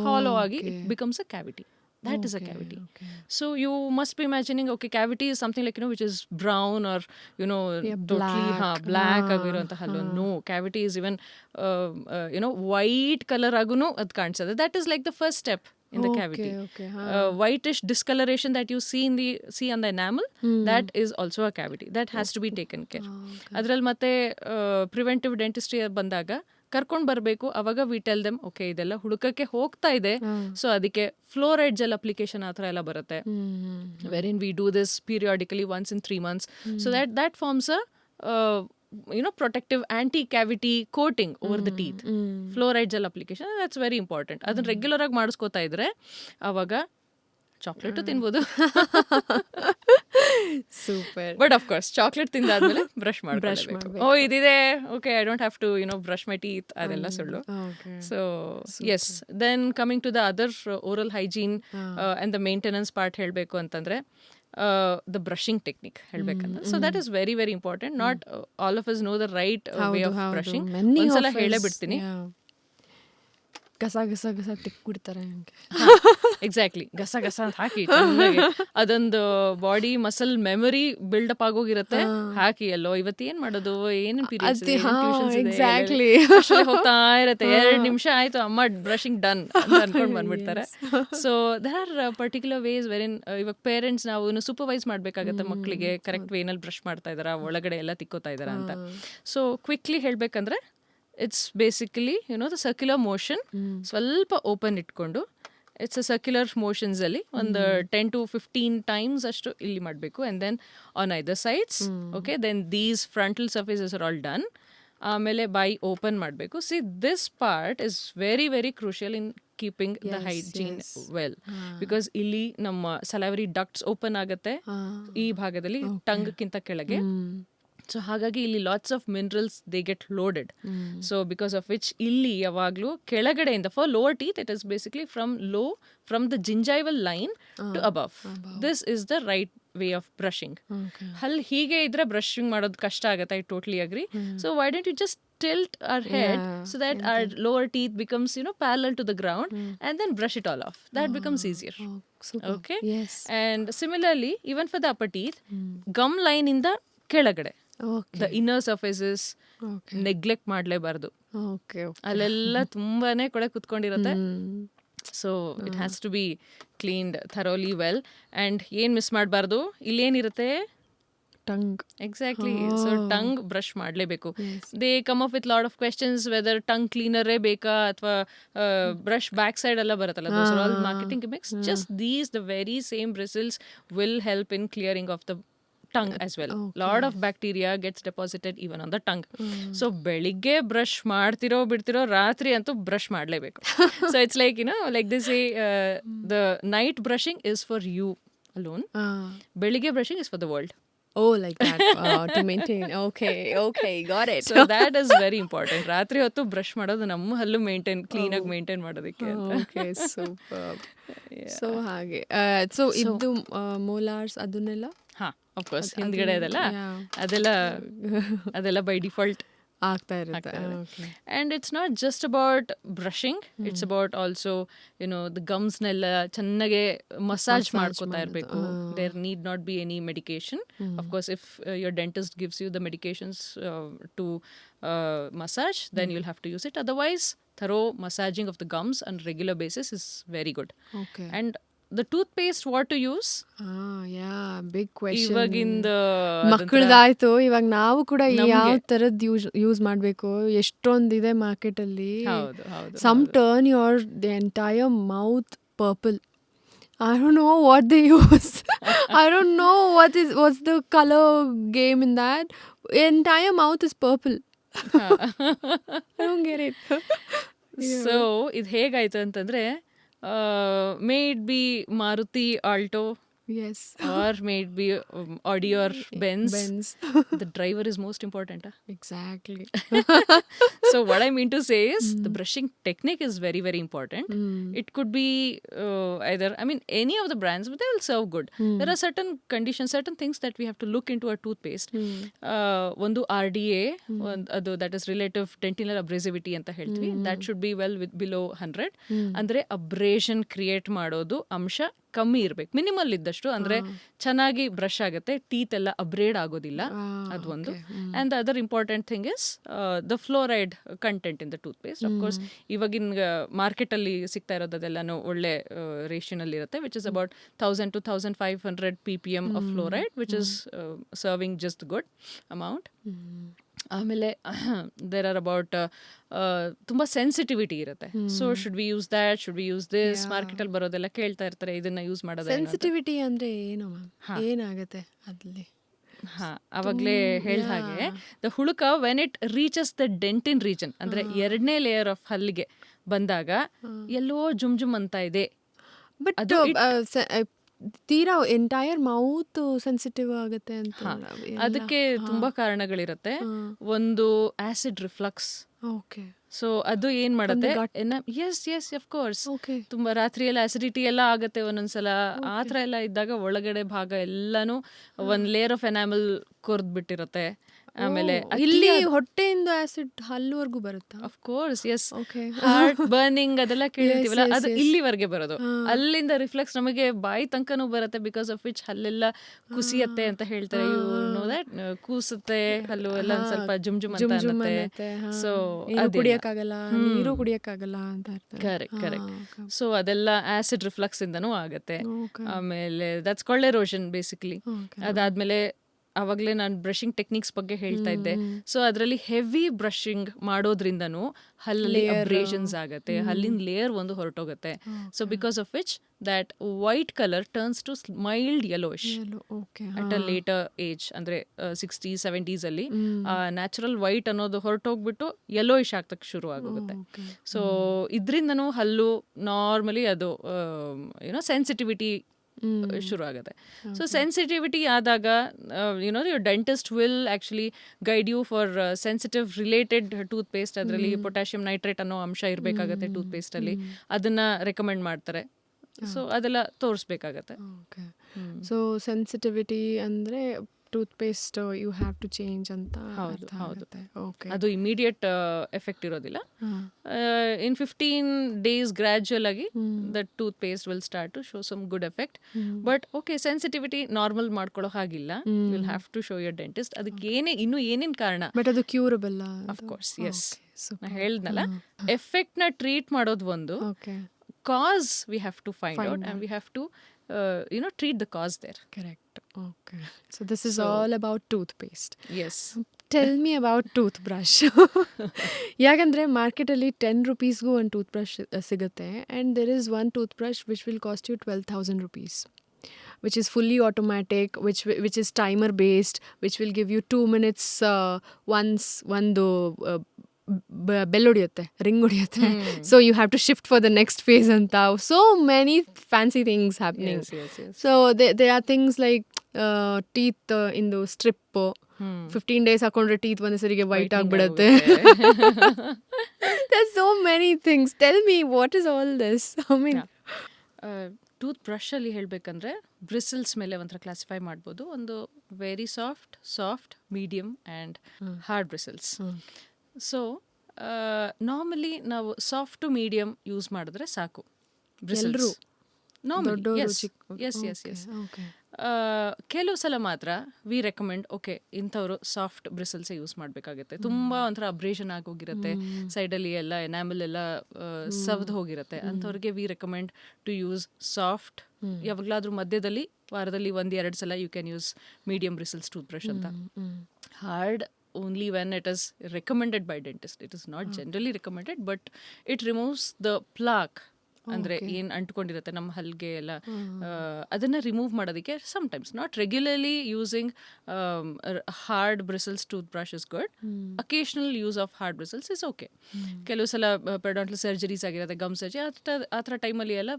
hollow agi, it becomes a cavity. That is a cavity. So you must be imagining, okay, cavity is something like which is brown or totally black ಆಗಿರುವಂತ ಹಲ್ಲು. No, cavity is even white color agunu ad ಕಾಣಿಸುತ್ತೆ. That is like the first step in the cavity. Whitish discoloration that you see on the enamel, that is also a cavity. That has to be taken care. ಅದರಲ್ಲಿ ಮತ್ತೆ preventive dentistry ಬಂದಾಗ ಕರ್ಕೊಂಡು ಬರಬೇಕು. ಅವಾಗ we tell them, okay ಇದೆಲ್ಲ ಹುಡುಕಕ್ಕೆ ಹೋಗ್ತಾ ಇದೆ, so ಅದಕ್ಕೆ ಫ್ಲೋರೈಡ್ ಜೆಲ್ ಅಪ್ಲಿಕೇಶನ್ ಆ ಥರ ಎಲ್ಲ ಬರುತ್ತೆ. Wherein we do this periodically once in 3 months, so that forms a protective anti-cavity coating over the teeth. Fluoride gel application, that's very important. ಅದನ್ನ regular ಆಗಿ ಮಾಡಿಸ್ಕೋತಾ ಇದ್ರೆ ಅವಾಗ ಚಾಕ್ಲೇಟು ತಿನ್ಬೋದು. Super. But of course chocolate ತಿಂದಾದ್ಮೇಲೆ brush ಮಾಡಬೇಕು. ಇದಿದೆ, okay, I don't have to brush my teeth, ಅದೆಲ್ಲ ಸುಳ್ಳು. So yes, then coming to the other oral hygiene and the maintenance part ಹೇಳಬೇಕು ಅಂತಂದರೆ, ದ ಬ್ರಷಿಂಗ್ ಟೆಕ್ನಿಕ್ ಹೇಳ್ಬೇಕಂದ್ರೆ. So that is very very important. Not all of us know the right way of brushing. ಒಂದ್ಸಲ ಹೇಳೇ ಬಿಡ್ತೀನಿ. ಗಸ ಗಸ ಗಸ ತಿಕ್ಬಿಡ್ತಾರೆ ಹಂಗೆ. Exactly, ಗಸ ಗಸ ಅಂತ ಹಾಕಿ ಚೆನ್ನಾಗಿ ಅದೊಂದು ಬಾಡಿ ಮಸಲ್ ಮೆಮೊರಿ ಬಿಲ್ಡಪ್ ಆಗೋಗಿರುತ್ತೆ. ಹಾಕಿ ಎಲ್ಲೋ ಇವತ್ತು ಏನ್ ಮಾಡೋದು, ಏನೇನ್ ಎಕ್ಸಾಕ್ಟ್ಲಿ ಹೋಗ್ತಾ ಇರತ್ತೆ. 2 ನಿಮಿಷ ಆಯ್ತು, ಅಮ್ಮ ಬ್ರಷಿಂಗ್ ಡನ್ ಅಂತ ಅನ್ಕೊಂಡ್ ಬಂದ್ಬಿಡ್ತಾರೆ. So there are particular ways wherein ಇವಾಗ ಪೇರೆಂಟ್ಸ್ ನಾವು ಸೂಪರ್ವೈಸ್ ಮಾಡ್ಬೇಕಾಗತ್ತೆ ಮಕ್ಕಳಿಗೆ ಕರೆಕ್ಟ್ ವೇನಲ್ಲಿ ಬ್ರಷ್ ಮಾಡ್ತಾ ಇದಾರ, ಒಳಗಡೆ ಎಲ್ಲ ತಿಕ್ಕೋತಾ ಇದಾರ ಅಂತ. ಸೊ ಕ್ವಿಕ್ಲಿ ಹೇಳ್ಬೇಕಂದ್ರೆ it's basically the circular motion ಸ್ವಲ್ಪ ಓಪನ್ ಇಟ್ಕೊಂಡು, ಇಟ್ಸ್ ಅ ಸರ್ಕ್ಯುಲರ್ ಮೋಷನ್ಸ್ ಅಲ್ಲಿ ಒಂದು 10 to 15 ಟೈಮ್ಸ್ ಅಷ್ಟು ಇಲ್ಲಿ ಮಾಡಬೇಕು. And then on either sides. Okay, then these frontal surfaces are all done. ಆಮೇಲೆ ಬಾಯಿ ಓಪನ್ ಮಾಡಬೇಕು. See this part is very very crucial in keeping the hygiene well, because ಇಲ್ಲಿ ನಮ್ಮ ಸಲೈವರಿ ಡಕ್ಟ್ಸ್ ಓಪನ್ ಆಗುತ್ತೆ ಈ ಭಾಗದಲ್ಲಿ, ಟಂಗ್ಕ್ಕಿಂತ ಕೆಳಗೆ. ಸೊ ಹಾಗಾಗಿ ಇಲ್ಲಿ lots of minerals they get loaded. So because of which ಇಲ್ಲಿ ಯಾವಾಗಲೂ ಕೆಳಗಡೆಯಿಂದ for lower teeth it is basically from the gingival line to above. This is the right way of brushing. ಅಲ್ಲಿ ಹೀಗೆ ಇದ್ರೆ ಬ್ರಷಿಂಗ್ ಮಾಡೋದು ಕಷ್ಟ ಆಗುತ್ತೆ. I totally agree. So why don't you just tilt our head so that our lower teeth becomes parallel to the ground, and then brush it all off. That becomes easier. Okay, yes. And similarly even for the upper teeth, gum line ಇಂದ ಕೆಳಗಡೆ the inner surfaces neglect ಮಾಡಲೇಬಾರ್ದು. ಅಲ್ಲೆಲ್ಲ ತುಂಬಾನೇ ಕೊಳೆ ಕುತ್ಕೊಂಡಿರುತ್ತೆ. So it has to be cleaned thoroughly well. And ಏನು miss ಮಾಡಬಾರ್ದು, ಇಲ್ಲೇನಿರುತ್ತೆ tongue. Exactly. So tongue brush ಮಾಡಲೇಬೇಕು. They come up with lot of questions whether tongue ಕ್ಲೀನರೇ ಬೇಕಾ ಅಥವಾ ಬ್ರಷ್ ಬ್ಯಾಕ್ ಸೈಡ್ ಎಲ್ಲ ಬರುತ್ತಲ್ಲ, those are all marketing gimmicks. Just these the very same bristles will help in clearing of the tongue as well. Lot of bacteria gets deposited even on the tongue. So ಬೆಳಿಗ್ಗೆ brush ಮಾಡ್ತಿರೋ ಬಿಡ್ತಿರೋ, ರಾತ್ರಿ ಅಂತೂ brush ಮಾಡಲೇಬೇಕು. So it's like like they say the night brushing is for you alone. ಬೆಳಿಗ್ಗೆ brushing is for the world. Oh, like that. To maintain. Okay, got it. So that is very important. ರಾತ್ರಿ ಹೊತ್ತು brush ಮಾಡೋದು ನಮ್ಮ ಹಲ್ಲು ಕ್ಲೀನಾಗಿ maintain ಮಾಡೋದಕ್ಕೆ. Okay, super. So ಹಾಗೆ so ಇದು ಮೋಲಾರ್ಸ್ ಅದನ್ನೆಲ್ಲ ಆಫ್ ಕೋರ್ಸ್ ಹಿಂದ್ಗಡೆ ಅದೆಲ್ಲ ಬೈ ಡಿಫಾಲ್ಟ್ ಆಗ್ತಾ ಇರುತ್ತೆ. And it's not just about brushing, it's about also the ಗಮ್ಸ್ನೆಲ್ಲ ಚೆನ್ನಾಗೆ ಮಸಾಜ್ ಮಾಡ್ಕೋತಾ ಇರಬೇಕು. There need not be any medication. Of course if your dentist gives you the medications to massage, then you'll have to use it. Otherwise, thorough massaging of the gums on regular basis is very good. Okay. And the toothpaste what to use? Big question. ಇವಾಗಿಂದ ಮಕ್ಕಳದಾಯ್ತು, ಇವಾಗ ನಾವು ಕೂಡ ಯಾವ ತರದ್ use ಮಾಡ್ಬೇಕು, ಎಷ್ಟೊಂದಿದೆ market ಅಲ್ಲಿ. Some turn the entire mouth purple. I don't know what they use. I don't know what's the color game in that. Entire mouth is purple. I don't get it. So ಇದು ಹೇಗಾಯ್ತು ಅಂತಂದ್ರೆ, may it be Maruti Alto, yes, or may it be Audi or Benz. The driver is most important. Exactly. So what I mean to say is the brushing technique is very very important. It could be either, any of the brands, but they will serve good. There are certain conditions, certain things that we have to look into a toothpaste. ಒಂದು RDA, ಅದು that is relative dentinal abrasivity ಅಂತ ಹೇಳ್ತೀವಿ. That should be well below 100. ಅಂದ್ರೆ abrasion create ಮಾಡೋದು ಅಂಶ ಕಮ್ಮಿ ಇರ್ಬೇಕು, minimal ಇದ್ದಷ್ಟು. ಅಂದ್ರೆ ಚೆನ್ನಾಗಿ ಬ್ರಷ್ ಆಗುತ್ತೆ, ಟೀತ್ ಎಲ್ಲ ಅಬ್ರೇಡ್ ಆಗೋದಿಲ್ಲ, ಅದೊಂದು. And the other important thing is the fluoride content in the tooth paste. Of course ಇವಾಗಿನ ಮಾರ್ಕೆಟಲ್ಲಿ ಸಿಗ್ತಾ ಇರೋದು ಅದೆಲ್ಲನೂ ಒಳ್ಳೆ ರೇಷನಲ್ಲಿ ಇರುತ್ತೆ, which is about 1000 to 1500 ppm of fluoride, which is serving just good amount. ಆಮೇಲೆ ದೇರ್ ಆರ್ ಅಬೌಟ್ ತುಂಬ ಸೆನ್ಸಿಟಿವಿಟಿ ಇರುತ್ತೆ. So should we use that, should we use this? ಮಾರ್ಕೆಟಲ್ಲಿ ಬರೋದೆಲ್ಲ ಕೇಳ್ತಾ ಇರ್ತಾರೆ, ಇದನ್ನ ಯೂಸ್ ಮಾಡೋದು. ಸೆನ್ಸಿಟಿವಿಟಿ ಅಂದ್ರೆ ಏನು ಮ್ಯಾಮ್, ಏನಾಗುತ್ತೆ ಅಲ್ಲಿ? ಅವಾಗಲೇ ಹೇಳ್ದ ಹಾಗೆ ದ ಹುಳುಕ when it reaches the dentin region, ಅಂದ್ರೆ 2ನೇ ಲೇಯರ್ ಆಫ್ ಹಲ್ಲಿಗೆ ಬಂದಾಗ ಎಲ್ಲೋ ಜುಮ್ ಅಂತ ಇದೆ. ಬಟ್ ತೀರಾ ಎಂಟೈರ್ ಮೌತ್ ಸೆನ್ಸಿಟಿವ್ ಆಗುತ್ತೆ ಅಂತ. ಅದಕ್ಕೆ ತುಂಬಾ ಕಾರಣಗಳಿರುತ್ತೆ. ಒಂದು ಆಸಿಡ್ ರಿಫ್ಲಕ್ಸ್. ಓಕೆ. ಸೊ ಅದು ಏನ್ ಮಾಡುತ್ತೆ gut? Yes of course okay. ತುಂಬಾ ರಾತ್ರಿ ಎಲ್ಲ ಅಸಿಡಿಟಿ ಎಲ್ಲ ಆಗುತ್ತೆ ಒಂದೊಂದ್ಸಲ. ಆ ಥರ ಎಲ್ಲ ಇದ್ದಾಗ ಒಳಗಡೆ ಭಾಗ ಎಲ್ಲಾನು ಒಂದ್ ಲೇಯರ್ ಆಫ್ ಎನಾಮಲ್ ಕೊರ್ದ್ ಬಿಟ್ಟಿರುತ್ತೆ. ಆಮೇಲೆ ಇಲ್ಲಿ ಹೊಟ್ಟೆಯಿಂದ ಆಸಿಡ್ ಹಲ್ಲುವರೆಗೂ ಬರುತ್ತಾ? Of course yes, okay. Heart burning ಅದೆಲ್ಲ ಕೇಳಿರ್ತೀವಲ್ಲ, yes, ಅದು yes. ಇಲ್ಲಿವರೆಗೆ ಬರೋದು. ಅಲ್ಲಿಂದ ರಿಫ್ಲೆಕ್ಸ್ ನಮಗೆ ಬಾಯಿ ತನಕನೂ ಬರುತ್ತೆ, ಬಿಕಾಸ್ ಆಫ್ ವಿಚ್ ಹಲ್ಲೆಲ್ಲ ಕುಸಿಯತ್ತೆ ಅಂತ ಹೇಳ್ತಾರೆ. ಯು ನೋ ದಟ್, ಕೂಸುತ್ತೆ ಹಲ್ಲು ಎಲ್ಲ ಒಂದ್ ಸ್ವಲ್ಪ ಜುಮ್ ಜುಮ್ ಅಂತ ಅನ್ನತ್ತೆ. ಸೊ ಕುಡಿಯಕ್ಕಾಗಲ್ಲ, ನೀರು ಕುಡಿಯಕ್ಕಾಗಲ್ಲ ಅಂತ ಕರೆಕ್ಟ್. ಸೊ ಅದೆಲ್ಲ ಆಸಿಡ್ ರಿಫ್ಲಕ್ಸ್ ಇಂದನೂ ಆಗತ್ತೆ. ಆಮೇಲೆ ದಟ್ಸ್ ಕಾಲ್ಡ್ ಎರೋಷನ್ ಬೇಸಿಕಲಿ. ಅದಾದ್ಮೇಲೆ ಅವಾಗಲೇ ನಾನು ಬ್ರಷಿಂಗ್ ಟೆಕ್ನಿಕ್ಸ್ ಬಗ್ಗೆ ಹೇಳ್ತಾ ಇದ್ದೆ. ಸೊ ಅದರಲ್ಲಿ ಹೆವಿ ಬ್ರಷಿಂಗ್ ಮಾಡೋದ್ರಿಂದನೂ ಹಲ್ಲಲ್ಲಿ ಅಬ್ರೇಷನ್ಸ್ ಆಗತ್ತೆ, ಹಲ್ಲಿನ ಲೇಯರ್ ಒಂದು ಹೊರಟೋಗುತ್ತೆ. So because of which that white colour turns to mild yellowish at a later age. ಅಂದ್ರೆ 60s 70s ಅಲ್ಲಿ ನ್ಯಾಚುರಲ್ ವೈಟ್ ಅನ್ನೋದು ಹೊರಟೋಗ್ಬಿಟ್ಟು ಯೆಲೋಯಿಶ್ ಆಗ್ತಕ್ಕೆ ಶುರು ಆಗೋಗುತ್ತೆ. ಸೊ ಇದರಿಂದನೂ ಹಲ್ಲು ನಾರ್ಮಲಿ ಅದು ಸೆನ್ಸಿಟಿವಿಟಿ ಶುರು ಆಗುತ್ತೆ. ಸೊ ಸೆನ್ಸಿಟಿವಿಟಿ ಆದಾಗ your dentist will actually guide you for sensitive related tooth paste. ಅದರಲ್ಲಿ ಪೊಟ್ಯಾಷಿಯಂ ನೈಟ್ರೇಟ್ ಅನ್ನೋ ಅಂಶ ಇರಬೇಕಾಗತ್ತೆ ಟೂತ್ ಪೇಸ್ಟ್ ಅಲ್ಲಿ, ಅದನ್ನ ರೆಕಮೆಂಡ್ ಮಾಡ್ತಾರೆ. ಸೊ ಅದೆಲ್ಲ ತೋರಿಸ್ಬೇಕಾಗತ್ತೆ. ಸೊ ಸೆನ್ಸಿಟಿವಿಟಿ ಅಂದ್ರೆ tooth paste you have to change ಅಂತ. ಹೌದು. ಅದು ಇಮಿಡಿಯೇಟ್ ಎಫೆಕ್ಟ್ ಇರೋದಿಲ್ಲ. ಇನ್ 15 days ಗ್ರಾಜುಯಲ್ ಆಗಿ that tooth paste will start to show some good effect. But okay, sensitivity normal ಮಾಡ್ಕೊಳ್ಳೋ ಹಾಗಿಲ್ಲ. Will have to show your dentist. ಅದಕ್ಕೆ ಇನ್ನೂ ಏನೇನ್ ಕಾರಣ. ಬಟ್ ಅದು ಕ್ಯೂರಬಲ್ ಆಫ್ ಕೋರ್ಸ್ ಎಸ್. ನಾ ಹೇಳ್ದನಲ್ಲ, ಎಫೆಕ್ಟ್ ನ ಟ್ರೀಟ್ ಮಾಡೋದು ಒಂದು, cause we have to find out and we have to treat the cause there. Correct. Okay. So this is all about toothpaste. Yes. Tell me about toothbrush. ಯಾಕಂದರೆ ಮಾರ್ಕೆಟಲ್ಲಿ 10 rupeesಗೂ ಒಂದು tooth brush ಸಿಗುತ್ತೆ. And there is one tooth brush which will cost you 12,000 rupees, which is fully automatic, which is timer based, which will give you 2 minutes once ಒಂದು bell ಹೊಡಿಯುತ್ತೆ, ring ಹೊಡಿಯುತ್ತೆ. So you have to shift for the next phase ಅಂತ. So many fancy things happening. So they are things like teeth ಇಂದು strip 15 days ಹಾಕೊಂಡ್ರೆ teeth ಒಂದೇ ಸರಿಗೆ white ಆಗಿಬಿಡುತ್ತೆ. So many things. Tell me what is all this? I mean tooth ಬ್ರಷಲ್ಲಿ ಹೇಳಬೇಕಂದ್ರೆ bristles ಮೇಲೆ ಒಂಥರ ಕ್ಲಾಸಿಫೈ ಮಾಡ್ಬೋದು. ಒಂದು very soft, medium and hard bristles. So normally ನಾವು ಸಾಫ್ಟ್ ಟು ಮೀಡಿಯಮ್ ಯೂಸ್ ಮಾಡಿದ್ರೆ ಸಾಕು ಬ್ರಿಸಲ್ಸ್. ಕೆಲವು ಸಲ ಮಾತ್ರ ವಿ ರೆಕಮೆಂಡ್, ಓಕೆ ಇಂಥವ್ರು ಸಾಫ್ಟ್ ಬ್ರಿಸಲ್ಸೇ ಯೂಸ್ ಮಾಡಬೇಕಾಗುತ್ತೆ. ತುಂಬ ಒಂಥರ ಅಬ್ರೇಷನ್ ಆಗೋಗಿರುತ್ತೆ, ಸೈಡಲ್ಲಿ ಎಲ್ಲ ಎನಾಮಲ್ ಎಲ್ಲ ಸವ್ದು ಹೋಗಿರುತ್ತೆ. ಅಂಥವ್ರಿಗೆ we recommend to use soft. ಯಾವಾಗಲಾದ್ರೂ ಮಧ್ಯದಲ್ಲಿ ವಾರದಲ್ಲಿ 1-2 ಸಲ you can use medium bristles tooth brush ಅಂತ. Hard only when it is recommended by dentist. It is not generally recommended, but it removes the plaque. ಅಂದರೆ ಏನು ಅಂಟ್ಕೊಂಡಿರುತ್ತೆ ನಮ್ಮ ಹಲ್ಗೆ ಎಲ್ಲ, ಅದನ್ನು ರಿಮೂವ್ ಮಾಡೋದಕ್ಕೆ sometimes, not regularly using hard bristles tooth brush is good. Occasional use of hard bristles is okay. ಕೆಲವು ಸಲ periodontal surgeries ಆಗಿರುತ್ತೆ, gum surgery, ಆ ಥರ ಟೈಮಲ್ಲಿ ಎಲ್ಲ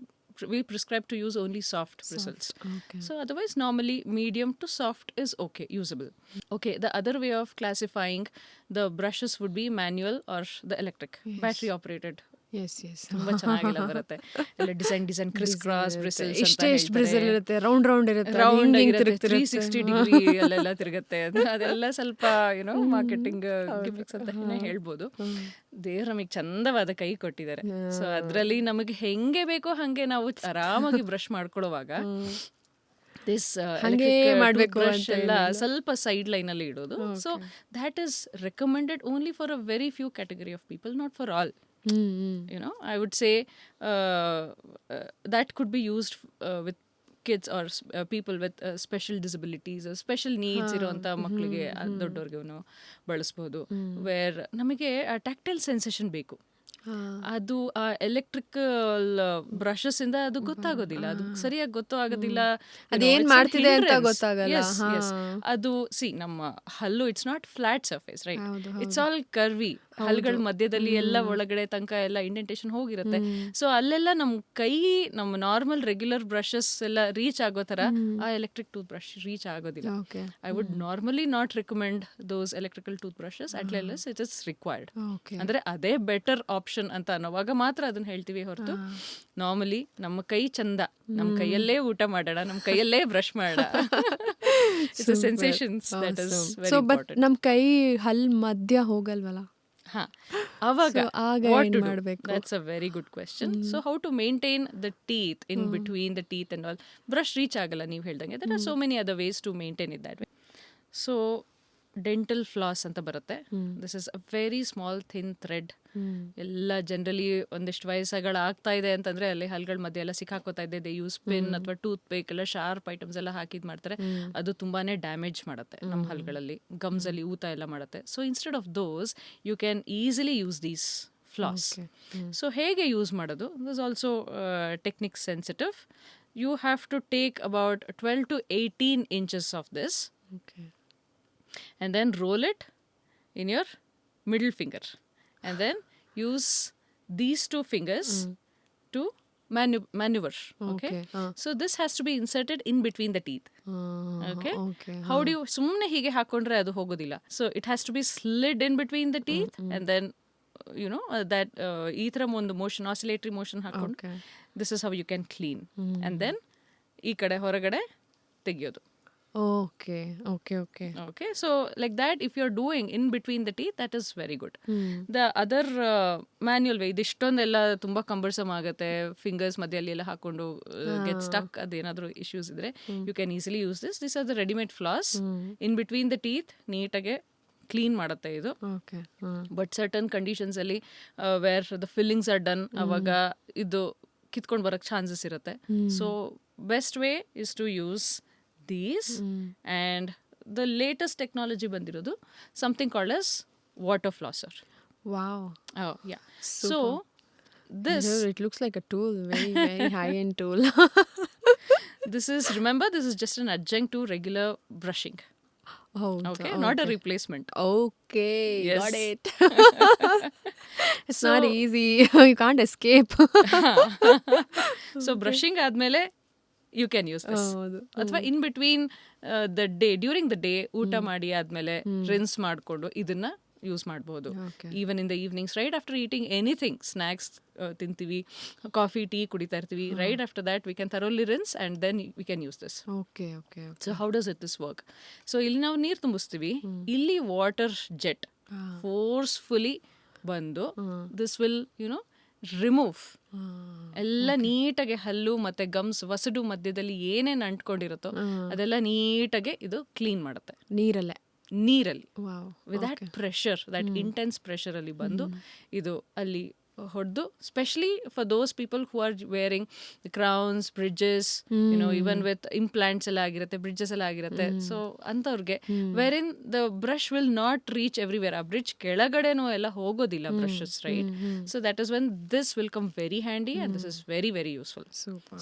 we prescribe to use only soft bristles. Okay. So otherwise normally medium to soft is okay, usable. Okay, the other way of classifying the brushes would be manual or the electric, battery operated. Yes. ತುಂಬಾ ಚೆನ್ನಾಗಿಲ್ಲ ಬರುತ್ತೆ. ಎಲ್ಲ design criss cross bristles ಅಂತ ಇಷ್ಟು bristle ಇರುತ್ತೆ, round ಇರುತ್ತೆ, 360 degree ಅಲ್ಲೆಲ್ಲ ತಿರುಗುತ್ತೆ. ಅದೆಲ್ಲ ಸ್ವಲ್ಪ ಮಾರ್ಕೆಟಿಂಗ್ ಗಿಮಿಕ್ಸ್ ಅಂತ ಹೇಳ್ಬೋದು. ದೇವ್ರು ನಮಗೆ ಚಂದವಾದ ಕೈ ಕೊಟ್ಟಿದ್ದಾರೆ. ಸೊ ಅದರಲ್ಲಿ ನಮಗೆ ಹೆಂಗೆ ಬೇಕೋ ಹಂಗೆ ನಾವು ಆರಾಮಾಗಿ ಬ್ರಷ್ ಮಾಡ್ಕೊಳ್ಳುವಾಗ ಮಾಡಬೇಕು ಎಲ್ಲ ಸ್ವಲ್ಪ ಸೈಡ್ ಲೈನ್ ಅಲ್ಲಿ ಇಡೋದು. So that is recommended only for a very few category of people, not for all. I would say that could be used with kids or people with special disabilities or special needs ಇರುವಂಥ ಮಕ್ಕಳಿಗೆ, ದೊಡ್ಡವ್ರಿಗೆ ಬಳಸ್ಬೋದು. Wear ನಮಗೆ tactile sensation ಬೇಕು. ಅದು ಆ electrical brushes ಇಂದ ಅದು ಗೊತ್ತಾಗೋದಿಲ್ಲ, ಅದು ಸರಿಯಾಗಿ ಗೊತ್ತಾಗೋದಿಲ್ಲ, ಅದೇನ್ ಮಾಡ್ತಿದೆ ಅಂತ ಗೊತ್ತಾಗಲ್ಲ. ಅದು ನಮ್ಮ ಹಲ್ಲು it's not flat surface, right? It's all curvy. ಹಲ್ಗಳ ಮಧ್ಯದಲ್ಲಿ ಎಲ್ಲ ಒಳಗಡೆ ತನಕ ಎಲ್ಲ ಇಂಡೆಂಟೇಷನ್ ಹೋಗಿರುತ್ತೆ. ಸೊ ಅಲ್ಲೆಲ್ಲ ನಮ್ಮ ನಾರ್ಮಲ್ ರೆಗ್ಯುಲರ್ ಬ್ರಷಸ್ ಎಲ್ಲ ರೀಚ್ ಆಗೋ ತರ ಆ ಎಲೆಕ್ಟ್ರಿಕ್ ಟೂತ್ ಬ್ರಷ್ ರೀಚ್ ಆಗೋದಿಲ್ಲ. I would normally not recommend those electrical tooth brushes at least it is required. ಅಂದ್ರೆ ಅದೇ ಬೆಟರ್ ಆಪ್ಷನ್ ಅಂತ ಅನ್ನೋವಾಗ ಮಾತ್ರ ಅದನ್ನ ಹೇಳ್ತೀವಿ ಹೊರತು ನಾರ್ಮಲಿ ನಮ್ಮ ಕೈ ಚಂದ, ನಮ್ಮ ಕೈಯಲ್ಲೇ ಊಟ ಮಾಡೋಣ, ನಮ್ಮ ಕೈಯಲ್ಲೇ ಬ್ರಷ್ ಮಾಡೋಣ. It's a sensations that is very so but important. ನಮ್ಮ ಕೈ ಹಲ್ ಮಧ್ಯ ಹೋಗಲ್ವಲ್ಲ, ಹಾ, ಅವಾಗ So, ಆಗ what ಏನ್ to do? ಮಾಡ್ಬೇಕು? That's a very good question. So how to maintain the teeth in between the teeth and all. Brush reach ಆಗಲ್ಲ ನೀವು ಹೇಳ್ದಂಗೆ. There are so many other ways to maintain it that way. So dental flaws ಅಂತ ಬರುತ್ತೆ. This is a very small thin thread. ಎಲ್ಲ generally ಒಂದಿಷ್ಟು ವಯಸ್ಸುಗಳು ಆಗ್ತಾ ಇದೆ ಅಂತಂದ್ರೆ ಅಲ್ಲಿ ಹಲ್ಗಳ ಮಧ್ಯೆ ಎಲ್ಲ ಸಿಕ್ಕಾಕೋತಾ ಇದೆ. ದೇ ಯೂಸ್ ಪಿನ್ ಅಥವಾ ಟೂತ್ ಪೇಕ್ ಎಲ್ಲ ಶಾರ್ಪ್ ಐಟಮ್ಸ್ ಎಲ್ಲ ಹಾಕಿದ್ ಮಾಡ್ತಾರೆ. ಅದು ತುಂಬಾನೇ ಡ್ಯಾಮೇಜ್ ಮಾಡುತ್ತೆ ನಮ್ಮ ಹಲ್ಗಳಲ್ಲಿ, ಗಮ್ಸ್ ಅಲ್ಲಿ ಊತ ಎಲ್ಲ ಮಾಡುತ್ತೆ. So instead of those you can easily use these floss. So ಹೇಗೆ ಯೂಸ್ ಮಾಡೋದು? This also technique sensitive. You have to take about 12 to 18 inches of this and then roll it in your middle finger and then use these two fingers to maneuver. Okay. So this has to be inserted in between the teeth. Okay. How do you sumne hige hakondre adu hogodilla. So it has to be slid in between the teeth and then you know that ee thara ಒಂದು motion, oscillatory motion hakondu this is how you can clean. And then ee kade horagade tegiyodu. Okay. Okay, so like that if you're doing in between the teeth, that is very good. The other manual way, ಇದಿಷ್ಟೊಂದೆಲ್ಲ ತುಂಬಾ cumbersome ಆಗುತ್ತೆ, fingers ಮಧ್ಯದಲ್ಲಿ ಎಲ್ಲ ಹಾಕೊಂಡು get stuck, ಅದೇನಾದ್ರೂ issues ಇದ್ರೆ you can easily use this or the readymade floss. In between the teeth ನೀಟಾಗೆ clean ಮಾಡುತ್ತೆ ಇದು. ಬಟ್ ಸರ್ಟನ್ ಕಂಡೀಷನ್ಸ್ ಅಲ್ಲಿ where the fillings are done, ಅವಾಗ ಇದು ಕಿತ್ಕೊಂಡು ಬರಕ್ ಚಾನ್ಸಸ್ ಇರುತ್ತೆ. So best way is to use these and the latest technology bandirodu something called as water flosser. Wow. Oh yeah. So this It looks like a tool, very very high end tool. this is just an adjunct to regular brushing. Okay, not a replacement. Okay, Yes. got it. It's not easy. You can't escape. So brushing ಆದ್ಮೇಲೆ you can use this. ಅಥವಾ in between the day, during the day ಊಟ ಮಾಡಿ ಆದ್ಮೇಲೆ rinse ಮಾಡಿಕೊಂಡು ಇದನ್ನ use ಮಾಡಬಹುದು. Even in the evenings, right after eating anything, snacks ತಿಂತೀವಿ, coffee tea ಕುಡಿತಾ ಇರ್ತೀವಿ, right after that we can thoroughly rinse and then we can use this. So how does it this work? So ಇಲ್ಲಿ ನಾವು ನೀರು ತುಂಬಿಸ್ತೀವಿ, ಇಲ್ಲಿ water jet forcefully ಬಂದು this will YONO remove ಎಲ್ಲ ನೀಟಾಗೆ ಹಲ್ಲು ಮತ್ತೆ ಗಮ್ಸ್ ವಸಡು ಮಧ್ಯದಲ್ಲಿ ಏನೇನು ಅಂಟ್ಕೊಂಡಿರುತ್ತೋ ಅದೆಲ್ಲ ನೀಟಾಗೆ ಇದು ಕ್ಲೀನ್ ಮಾಡುತ್ತೆ ನೀರಲ್ಲಿ with that pressure, that intense pressure ಅಲ್ಲಿ ಬಂದು ಇದು ಅಲ್ಲಿ ಹೊಡೆದು, specially for those people who are wearing crowns, bridges, you know even with implants ಎಲ್ಲ ಆಗಿರುತ್ತೆ, ಬ್ರಿಡ್ಜಸ್ ಎಲ್ಲ ಆಗಿರುತ್ತೆ. ಸೊ ಅಂಥವ್ರಿಗೆ where in the brush will not reach everywhere, ಆ ಬ್ರಿಡ್ಜ್ ಕೆಳಗಡೆನೂ ಎಲ್ಲ ಹೋಗೋದಿಲ್ಲ brushes, right? So that is when this will come very handy and this is very very useful.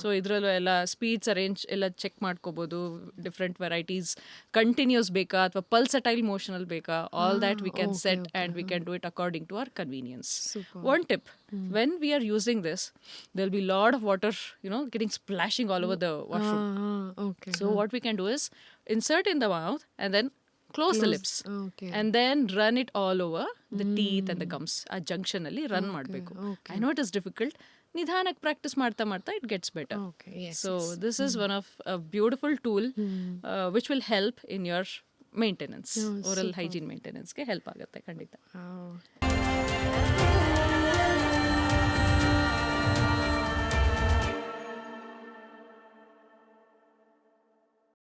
So ಇದರಲ್ಲೂ ಎಲ್ಲ ಸ್ಪೀಡ್ಸ್ ಅರೇಂಜ್ ಎಲ್ಲ ಚೆಕ್ ಮಾಡ್ಕೋಬೋದು, different varieties, continuous ಬೇಕಾ ಅಥವಾ ಪಲ್ಸಟೈಲ್ ಮೋಷನಲ್ಲಿ ಬೇಕಾ, all that we can set and we can do it according to our convenience. One tip, when we are using this, there'll be a lot of water, you know, getting splashing all over the washroom. So what we can do is insert in the mouth and then close the lips and then run it all over the teeth and the gums. ಆ junction ಅಲ್ಲಿ run ಮಾಡಬೇಕು. I know it is difficult. ನಿಧಾನಕ್ಕೆ practice ಮಾಡ್ತಾ ಮಾಡ್ತಾ it gets better. So this is one of a beautiful tool which will help in your maintenance, oral hygiene maintenance ಗೆ help ಆಗುತ್ತೆ ಖಂಡಿತ.